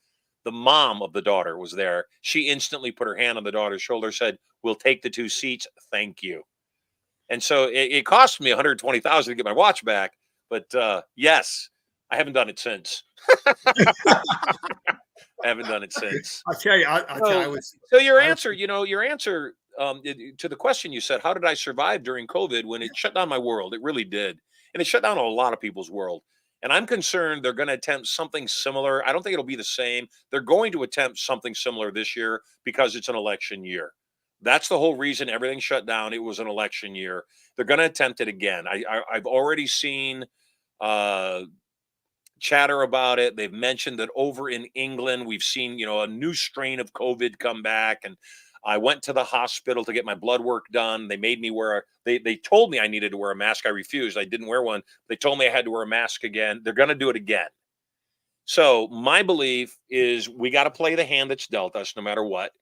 The mom of the daughter was there. She instantly put her hand on the daughter's shoulder, said, we'll take the 2 seats. Thank you. And so it cost me $120,000 to get my watch back. But yes, I haven't done it since. I haven't done it since. I'll tell you, I was. So your answer to the question you said, how did I survive during COVID when it shut down my world? It really did. And it shut down a lot of people's world. And I'm concerned they're going to attempt something similar. I don't think it'll be the same. They're going to attempt something similar this year because it's an election year. That's the whole reason everything shut down. It was an election year. They're going to attempt it again. I've already seen chatter about it. They've mentioned that over in England, we've seen, a new strain of COVID come back. And I went to the hospital to get my blood work done. They made me they told me I needed to wear a mask. I refused. I didn't wear one. They told me I had to wear a mask again. They're going to do it again. So my belief is we got to play the hand that's dealt us no matter what.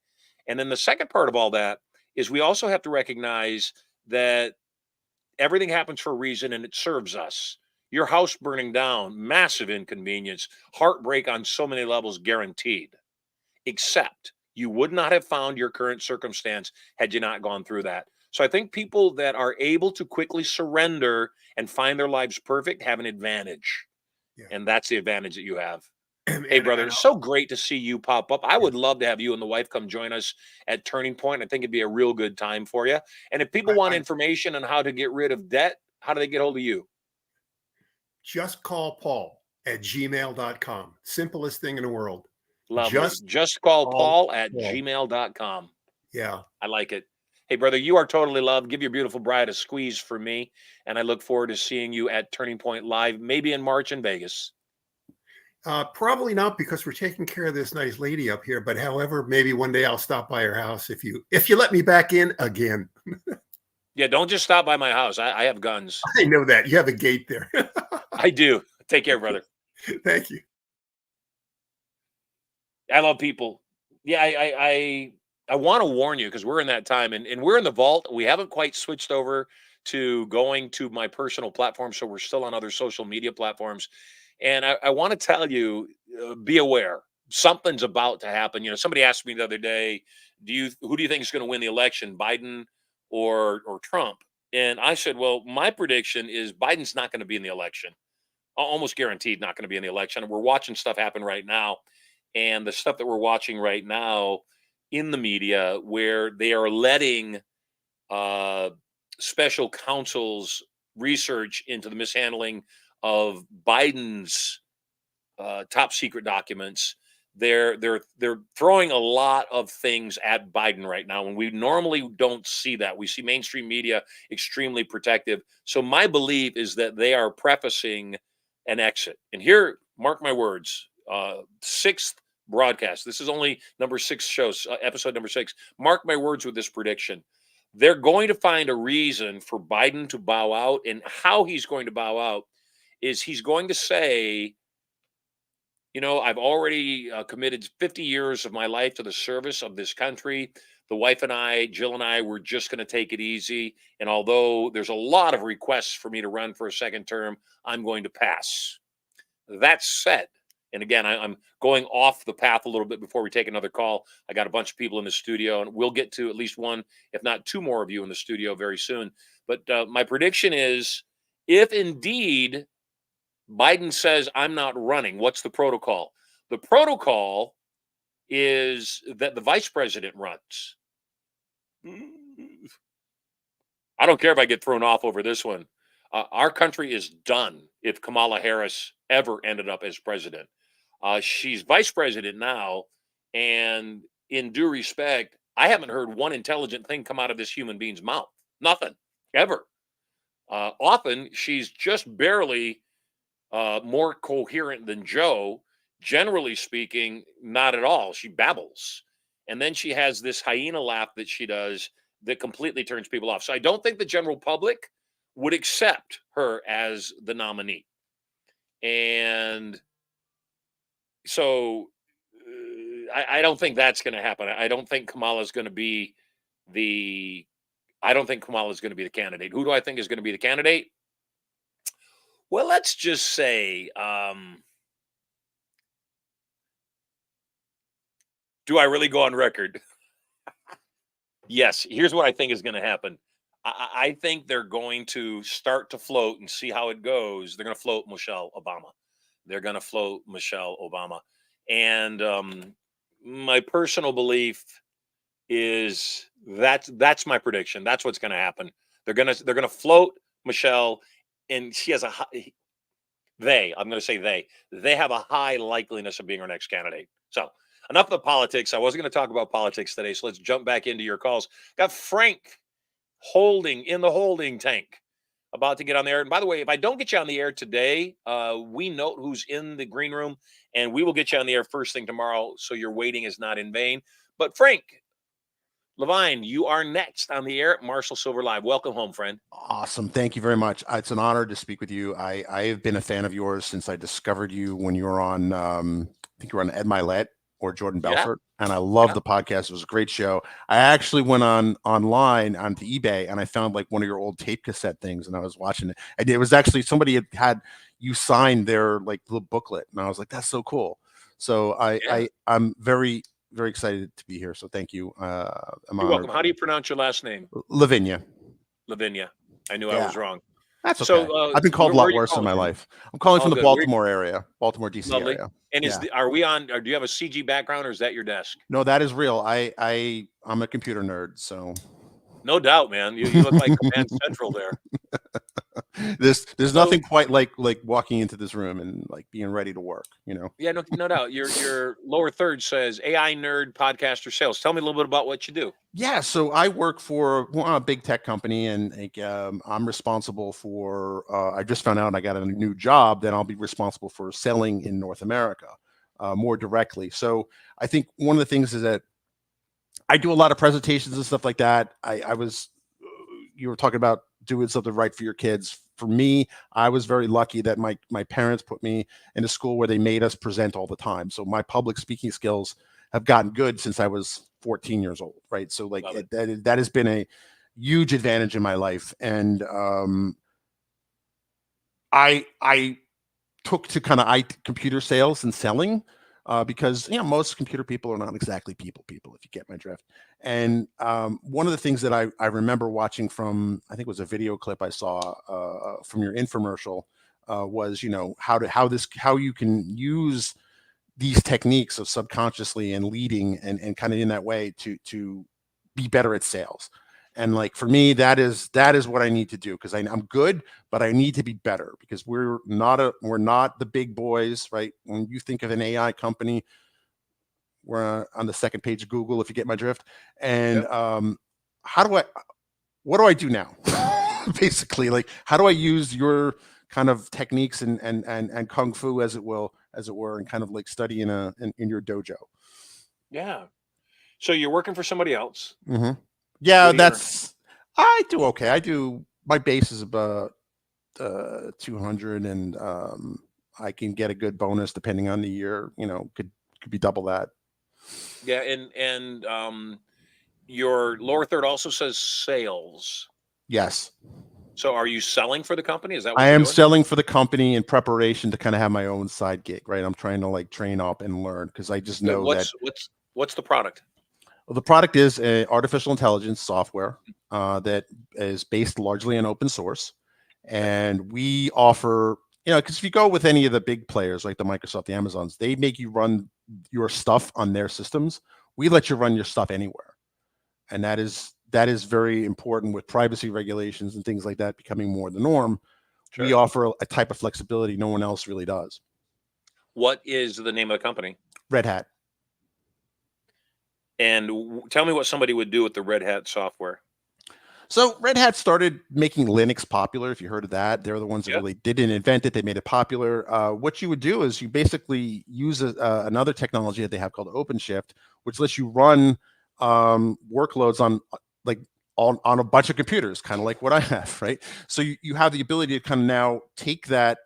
And then the second part of all that is we also have to recognize that everything happens for a reason and it serves us. Your house burning down, massive inconvenience, heartbreak on so many levels, guaranteed. Except you would not have found your current circumstance had you not gone through that. So I think people that are able to quickly surrender and find their lives perfect have an advantage. Yeah. And that's the advantage that you have. And- Hey, brother, and it's so great to see you pop up. I would love to have you and the wife come join us at Turning Point. I think it'd be a real good time for you. And if people want information on how to get rid of debt, how do they get hold of you? Just call Paul at gmail.com. Simplest thing in the world. Lovely. Just call Paul at Paul. gmail.com. Yeah. I like it. Hey, brother, you are totally loved. Give your beautiful bride a squeeze for me. And I look forward to seeing you at Turning Point Live, maybe in March in Vegas. Probably not, because we're taking care of this nice lady up here. But however, maybe one day I'll stop by her house if you let me back in again. Yeah, don't just stop by my house. I have guns. I know that. You have a gate there. I do. Take care, brother. Thank you. I love people. Yeah, I want to warn you because we're in that time and we're in the vault. We haven't quite switched over to going to my personal platform, so we're still on other social media platforms. And I want to tell you, be aware. Something's about to happen. Somebody asked me the other day, who do you think is going to win the election, Biden or Trump? And I said, well, my prediction is Biden's not going to be in the election. Almost guaranteed not going to be in the election. And we're watching stuff happen right now. And the stuff that we're watching right now in the media, where they are letting special counsel's research into the mishandling of Biden's top secret documents, they're throwing a lot of things at Biden right now, and we normally don't see that. We see mainstream media extremely protective. So my belief is that they are prefacing an exit. And here, mark my words, 6th broadcast. This is only number 6 shows, episode number 6. Mark my words with this prediction. They're going to find a reason for Biden to bow out, and how he's going to bow out is he's going to say, I've already committed 50 years of my life to the service of this country. The wife and I, Jill and I, were just going to take it easy. And although there's a lot of requests for me to run for a second term, I'm going to pass. That said, and again, I'm going off the path a little bit before we take another call. I got a bunch of people in the studio, and we'll get to at least one, if not two more of you in the studio very soon. But my prediction is, if indeed Biden says I'm not running, what's the protocol? The protocol is that the vice president runs. I don't care if I get thrown off over this one. Our country is done if Kamala Harris ever ended up as president. She's vice president now, and in due respect, I haven't heard one intelligent thing come out of this human being's mouth. Nothing, ever. Often, she's just barely more coherent than Joe. Generally speaking, not at all. She babbles. And then she has this hyena laugh that she does that completely turns people off. So I don't think the general public would accept her as the nominee. And so I don't think that's going to happen. I don't think Kamala's going to be the candidate. Who do I think is going to be the candidate? Well, let's just say, do I really go on record? Yes. Here's what I think is going to happen. I think they're going to start to float and see how it goes. They're going to float Michelle Obama. And my personal belief is that's my prediction. That's what's going to happen. They're going to float Michelle, and she has they have a high likeliness of being our next candidate. So enough of the politics. I wasn't going to talk about politics today, so let's jump back into your calls. Got Frank in the holding tank, about to get on the air. And by the way, if I don't get you on the air today, we note who's in the green room, and we will get you on the air first thing tomorrow, so your waiting is not in vain. But Frank Levine, you are next on the air at Marshall Sylver Live. Welcome home, friend. Awesome. Thank you very much. It's an honor to speak with you. I have been a fan of yours since I discovered you when you were on, I think you were on Ed Milet or Jordan Belfort. Yeah. And I love the podcast. It was a great show. I actually went online onto eBay, and I found like one of your old tape cassette things, and I was watching it. It was actually somebody had you sign their like little booklet, and I was like, that's so cool. So I'm very, very excited to be here. So thank you. You're welcome. How do you pronounce your last name? Lavinia. I knew I was wrong. That's okay. So I've been called a lot worse in my life. I'm calling from the Baltimore area, Baltimore, DC area. And are we on, or do you have a CG background, or is that your desk? No, that is real. I'm a computer nerd, so. No doubt, man. You look like Command Central there. There's nothing quite like walking into this room and like being ready to work, you know? Yeah, no doubt. Your lower third says AI nerd, podcaster, sales. Tell me a little bit about what you do. Yeah, so I work for a big tech company, and I'm responsible for, I just found out I got a new job that I'll be responsible for selling in North America more directly. So I think one of the things is that I do a lot of presentations and stuff like that. You were talking about doing something right for your kids. For me, I was very lucky that my parents put me in a school where they made us present all the time. So my public speaking skills have gotten good since I was 14 years old, right? So like that has been a huge advantage in my life. And I took to kind of computer sales and selling because most computer people are not exactly people, if you get my drift. And one of the things that I remember watching from, I think it was a video clip I saw from your infomercial was, how you can use these techniques of subconsciously and leading and kind of in that way to be better at sales. And like, for me, that is what I need to do, because I'm good, but I need to be better, because we're not the big boys, right? When you think of an AI company, we're on the second page of Google, if you get my drift. And what do I do now? Basically, like, how do I use your kind of techniques and kung fu, as it were, and kind of like study in your dojo? Yeah. So you're working for somebody else. Mm-hmm. Yeah, I do okay. My base is about 200, and I can get a good bonus depending on the year. Could be double that. Yeah, and your lower third also says sales. Yes. So are you selling for the company? Is that what I you're am doing? selling for the company in preparation to kind of have my own side gig, right? I'm trying to like train up and learn because I just Good. know that What's the product? well, the product is a artificial intelligence software that is based largely on open source. And we offer, because if you go with any of the big players like the Microsoft, the Amazons, they make you run your stuff on their systems. We let you run your stuff anywhere. And that is very important with privacy regulations and things like that becoming more the norm. Sure. We offer a type of flexibility no one else really does. What is the name of the company? Red Hat. And tell me what somebody would do with the Red Hat software. So Red Hat started making Linux popular. If you heard of that, they're the ones that really didn't invent it. They made it popular. What you would do is you basically use another technology that they have called OpenShift, which lets you run workloads on on a bunch of computers, kind of like what I have, right? So you have the ability to kind of now take that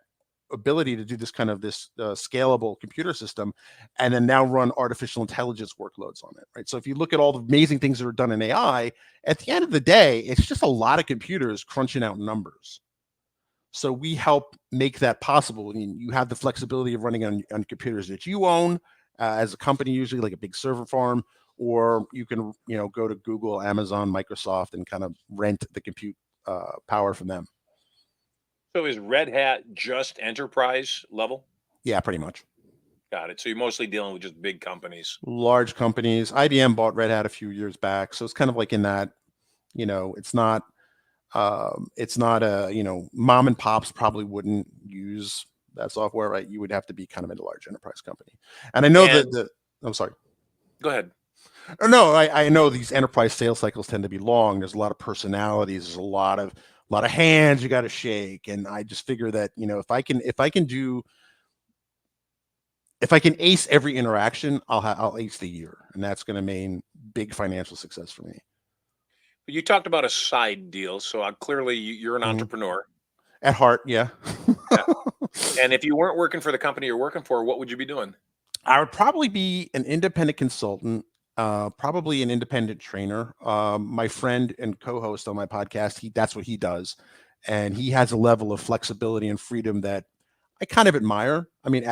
ability to do this kind of scalable computer system and then now run artificial intelligence workloads on it, right? So if you look at all the amazing things that are done in AI, at the end of the day, it's just a lot of computers crunching out numbers. So we help make that possible. I mean, you have the flexibility of running on computers that you own as a company, usually like a big server farm, or you can go to Google, Amazon, Microsoft, and kind of rent the compute power from them. So is Red Hat just enterprise level? Yeah, pretty much. Got it. So you're mostly dealing with just big companies. Large companies. IBM bought Red Hat a few years back. So it's kind of like in that, it's not a, mom and pops probably wouldn't use that software, right? You would have to be kind of in a large enterprise company. And I know I'm sorry. Go ahead. No, I know these enterprise sales cycles tend to be long. There's a lot of personalities. There's a lot of hands you got to shake. And I just figure that, if I can ace every interaction, I'll ace the year. And that's going to mean big financial success for me. You talked about a side deal. So clearly you're an entrepreneur. At heart, yeah. And if you weren't working for the company you're working for, what would you be doing? I would probably be an independent consultant, probably an independent trainer. My friend and co-host on my podcast, that's what he does. And he has a level of flexibility and freedom that I kind of admire. I mean,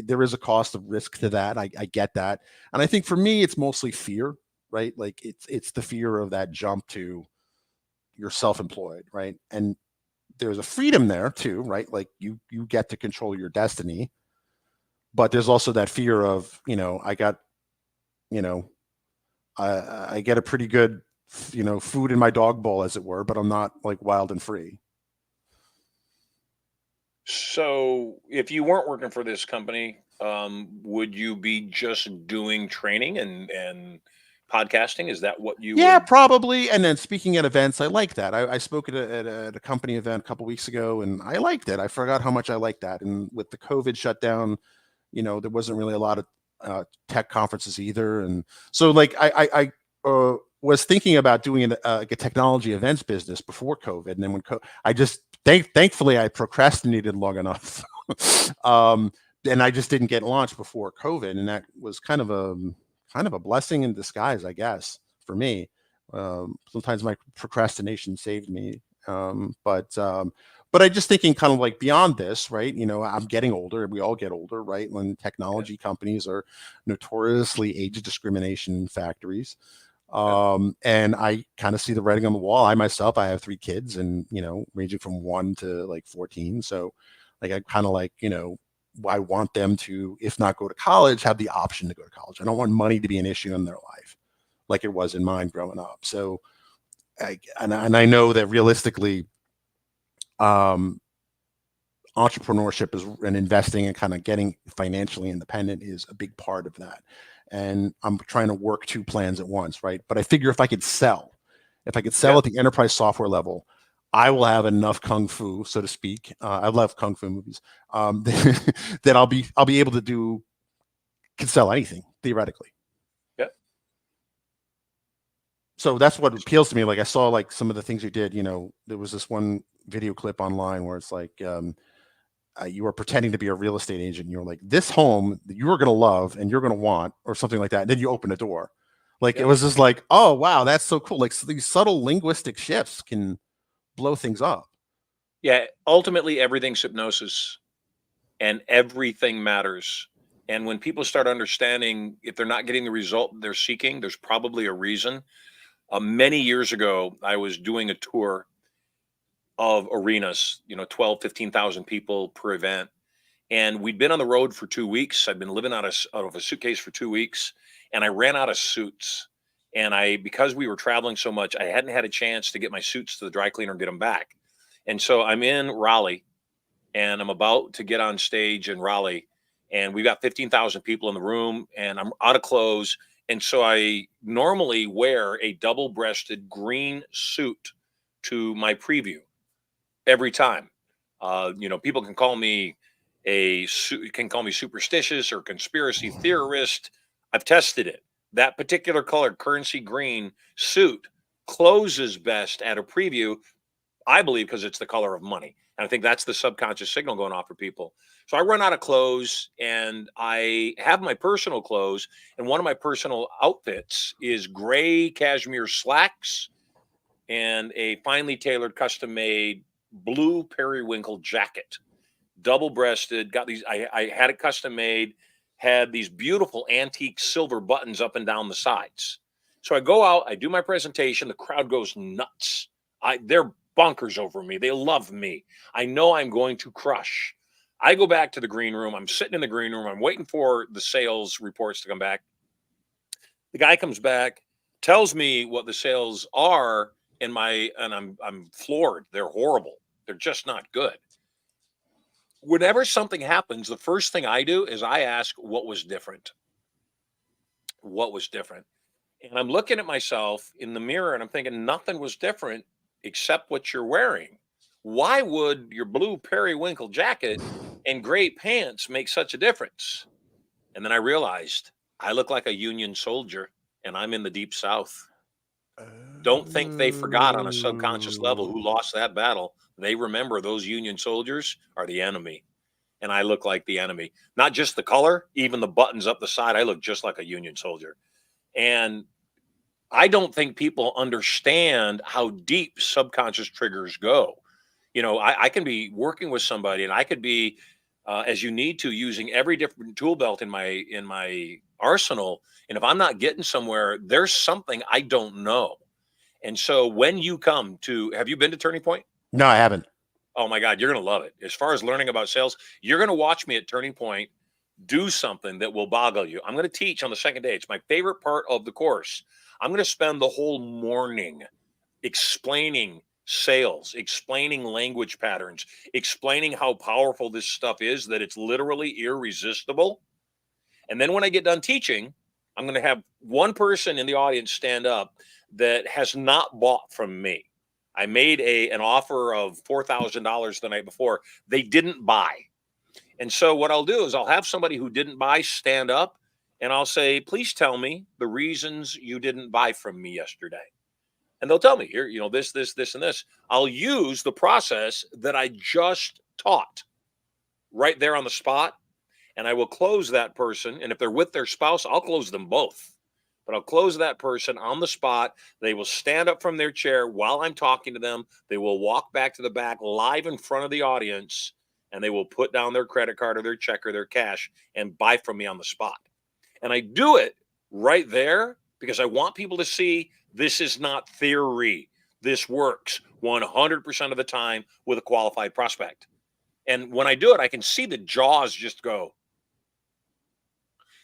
there is a cost of risk to that. I get that. And I think for me, it's mostly fear, right? Like it's the fear of that jump to you're self-employed, right? And there's a freedom there too, right? Like you get to control your destiny, but there's also that fear of, I get a pretty good, food in my dog bowl, as it were, but I'm not like wild and free. So if you weren't working for this company, would you be just doing training and podcasting? Is that what you would? Probably. And then speaking at events, I like that. I spoke at a company event a couple weeks ago and I liked it. I forgot how much I liked that. And with the COVID shutdown, there wasn't really a lot of tech conferences either. And so like I was thinking about doing a technology events business before COVID. And then when thankfully I procrastinated long enough. And I just didn't get launched before COVID. And that was kind of a blessing in disguise, I guess, for me. Sometimes my procrastination saved me. But I just thinking kind of like beyond this, right? I'm getting older. We all get older, right? When technology companies are notoriously age discrimination factories. And I kind of see the writing on the wall. I have 3 kids and, ranging from 1 to like 14. So like, I kind of like, I want them to, if not go to college, have the option to go to college. I don't want money to be an issue in their life like it was in mine growing up. So, I know that realistically, entrepreneurship and investing and kind of getting financially independent is a big part of that. And I'm trying to work 2 plans at once, right? But I figure if I could sell at the enterprise software level, I will have enough kung fu, so to speak. I love kung fu movies. That I'll be able to can sell anything theoretically. Yeah. So that's what appeals to me. Like I saw like some of the things you did. There was this one video clip online where it's like you were pretending to be a real estate agent. And you're like, this home that you are going to love and you're going to want, or something like that. And then you open a door. Like it was just like, oh wow, that's so cool. Like these subtle linguistic shifts can blow things up. Yeah, ultimately everything's hypnosis and everything matters. And when people start understanding if they're not getting the result they're seeking, there's probably a reason. Many years ago, I was doing a tour of arenas, 12, 15,000 people per event. And we'd been on the road for 2 weeks. I'd been living out of a suitcase for 2 weeks, and I ran out of suits. And because we were traveling so much, I hadn't had a chance to get my suits to the dry cleaner and get them back. And so I'm in Raleigh, and I'm about to get on stage in Raleigh, and we've got 15,000 people in the room, and I'm out of clothes. And so I normally wear a double-breasted green suit to my preview every time. People can call me superstitious or conspiracy theorist. I've tested it. That particular color, currency green suit, closes best at a preview, I believe, because it's the color of money. And I think that's the subconscious signal going off for people. So I run out of clothes, and I have my personal clothes. And one of my personal outfits is gray cashmere slacks and a finely tailored, custom made blue periwinkle jacket, double breasted. Got these, I had it custom made, had these beautiful antique silver buttons up and down the sides. So I go out, I do my presentation. The crowd goes nuts. They're bonkers over me. They love me. I know I'm going to crush. I go back to the green room. I'm sitting in the green room. I'm waiting for the sales reports to come back. The guy comes back, tells me what the sales are, and I'm floored. They're horrible. They're just not good. Whenever something happens, the first thing I do is I ask what was different. What was different? And I'm looking at myself in the mirror, and I'm thinking nothing was different except what you're wearing. Why would your blue periwinkle jacket and gray pants make such a difference? And then I realized I look like a Union soldier, and I'm in the Deep South. Don't think they forgot on a subconscious level who lost that battle. They remember those Union soldiers are the enemy. And I look like the enemy. Not just the color, even the buttons up the side. I look just like a Union soldier. And I don't think people understand how deep subconscious triggers go. I can be working with somebody, and I could be, as you need to, using every different tool belt in my arsenal. And if I'm not getting somewhere, there's something I don't know. And so when you come to, have you been to Turning Point? No, I haven't. Oh my God, you're going to love it. As far as learning about sales, you're going to watch me at Turning Point do something that will boggle you. I'm going to teach on the second day. It's my favorite part of the course. I'm going to spend the whole morning explaining sales, explaining language patterns, explaining how powerful this stuff is, that it's literally irresistible. And then when I get done teaching, I'm going to have one person in the audience stand up that has not bought from me. I made an offer of $4,000 the night before. They didn't buy. And so what I'll do is I'll have somebody who didn't buy stand up, and I'll say, please tell me the reasons you didn't buy from me yesterday. And they'll tell me, here, this, and this. I'll use the process that I just taught right there on the spot, and I will close that person. And if they're with their spouse, I'll close them both. But I'll close that person on the spot. They will stand up from their chair while I'm talking to them. They will walk back to the back live in front of the audience, and they will put down their credit card or their check or their cash and buy from me on the spot. And I do it right there because I want people to see this is not theory. This works 100% of the time with a qualified prospect. And when I do it, I can see the jaws just go,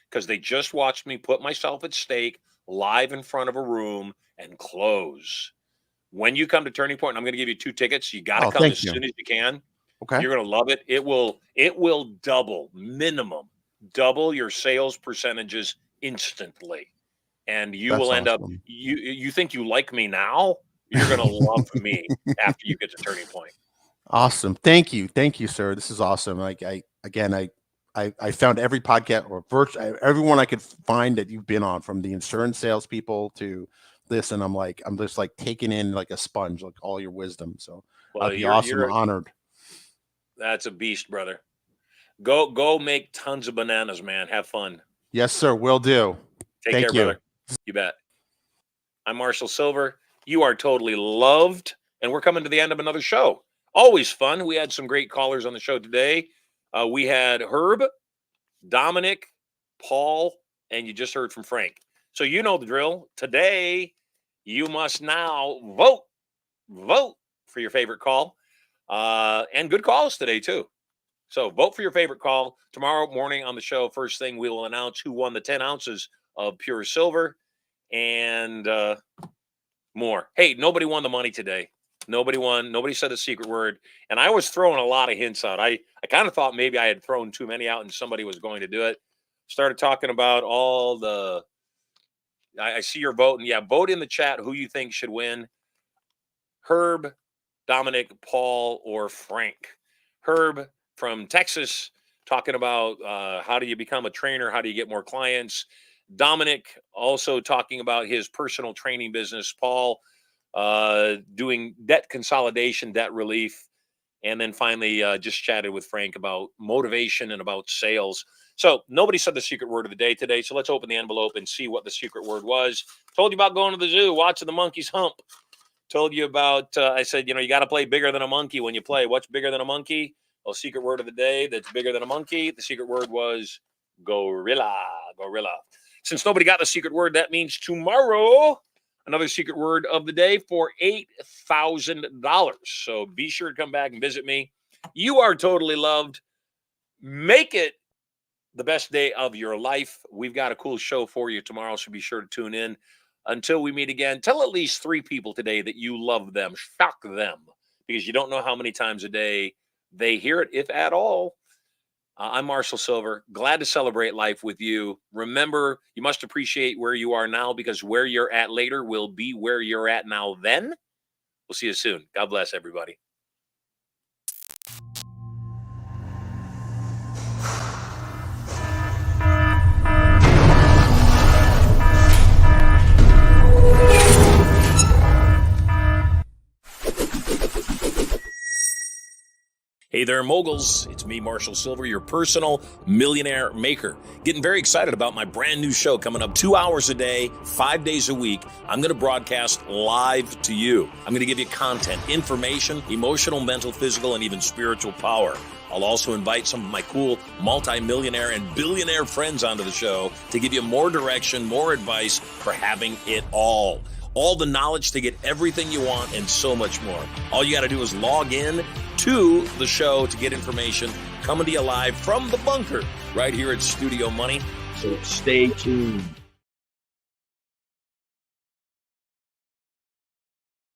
because they just watched me put myself at stake live in front of a room and close. When you come to Turning Point, I'm going to give you 2 tickets. You got to come as soon as you can. Okay. You're going to love it. It will double, minimum, double your sales percentages instantly. And you will end up, you think you like me now? You're going to love me after you get to Turning Point. Awesome. Thank you. Thank you, sir. This is awesome. Like I found every podcast or everyone I could find that you've been on, from the insurance salespeople to this. And I'm just like taking in like a sponge, like all your wisdom. So I'd be awesome. Honored. That's a beast, brother. Go make tons of bananas, man. Have fun. Yes, sir. Will do. Take care, brother. You bet. I'm Marshall Sylver. You are totally loved. And we're coming to the end of another show. Always fun. We had some great callers on the show today. We had Herb, Dominic, Paul, and you just heard from Frank. So you know the drill. Today, you must now vote for your favorite call. And good calls today, too. So vote for your favorite call. Tomorrow morning on the show, first thing, we will announce who won the 10 ounces of pure silver and more. Hey, nobody won the money today. Nobody won. Nobody said a secret word. And I was throwing a lot of hints out. I kind of thought maybe I had thrown too many out and somebody was going to do it. Started talking about all the, I see your vote. And yeah, vote in the chat who you think should win. Herb, Dominic, Paul, or Frank. Herb from Texas talking about how do you become a trainer? How do you get more clients? Dominic also talking about his personal training business. Paul doing debt consolidation, debt relief. And then finally just chatted with Frank about motivation and about sales. So nobody said the secret word of the day today. So let's open the envelope and see what the secret word was. Told you about going to the zoo, watching the monkeys hump. Told you about, I said, you got to play bigger than a monkey when you play. What's bigger than a monkey? Well, secret word of the day that's bigger than a monkey. The secret word was gorilla. Since nobody got the secret word, that means tomorrow, another secret word of the day for $8,000. So be sure to come back and visit me. You are totally loved. Make it the best day of your life. We've got a cool show for you tomorrow, so be sure to tune in. Until we meet again, tell at least 3 people today that you love them. Shock them, because you don't know how many times a day they hear it, if at all. I'm Marshall Sylver. Glad to celebrate life with you. Remember, you must appreciate where you are now, because where you're at later will be where you're at now then. We'll see you soon. God bless everybody. Hey there, moguls. It's me, Marshall Sylver, your personal millionaire maker. Getting very excited about my brand new show coming up 2 hours a day, 5 days a week. I'm going to broadcast live to you. I'm going to give you content, information, emotional, mental, physical, and even spiritual power. I'll also invite some of my cool multi-millionaire and billionaire friends onto the show to give you more direction, more advice for having it all. All the knowledge to get everything you want and so much more. All you got to do is log in to the show to get information coming to you live from the bunker right here at Studio Money. So stay tuned.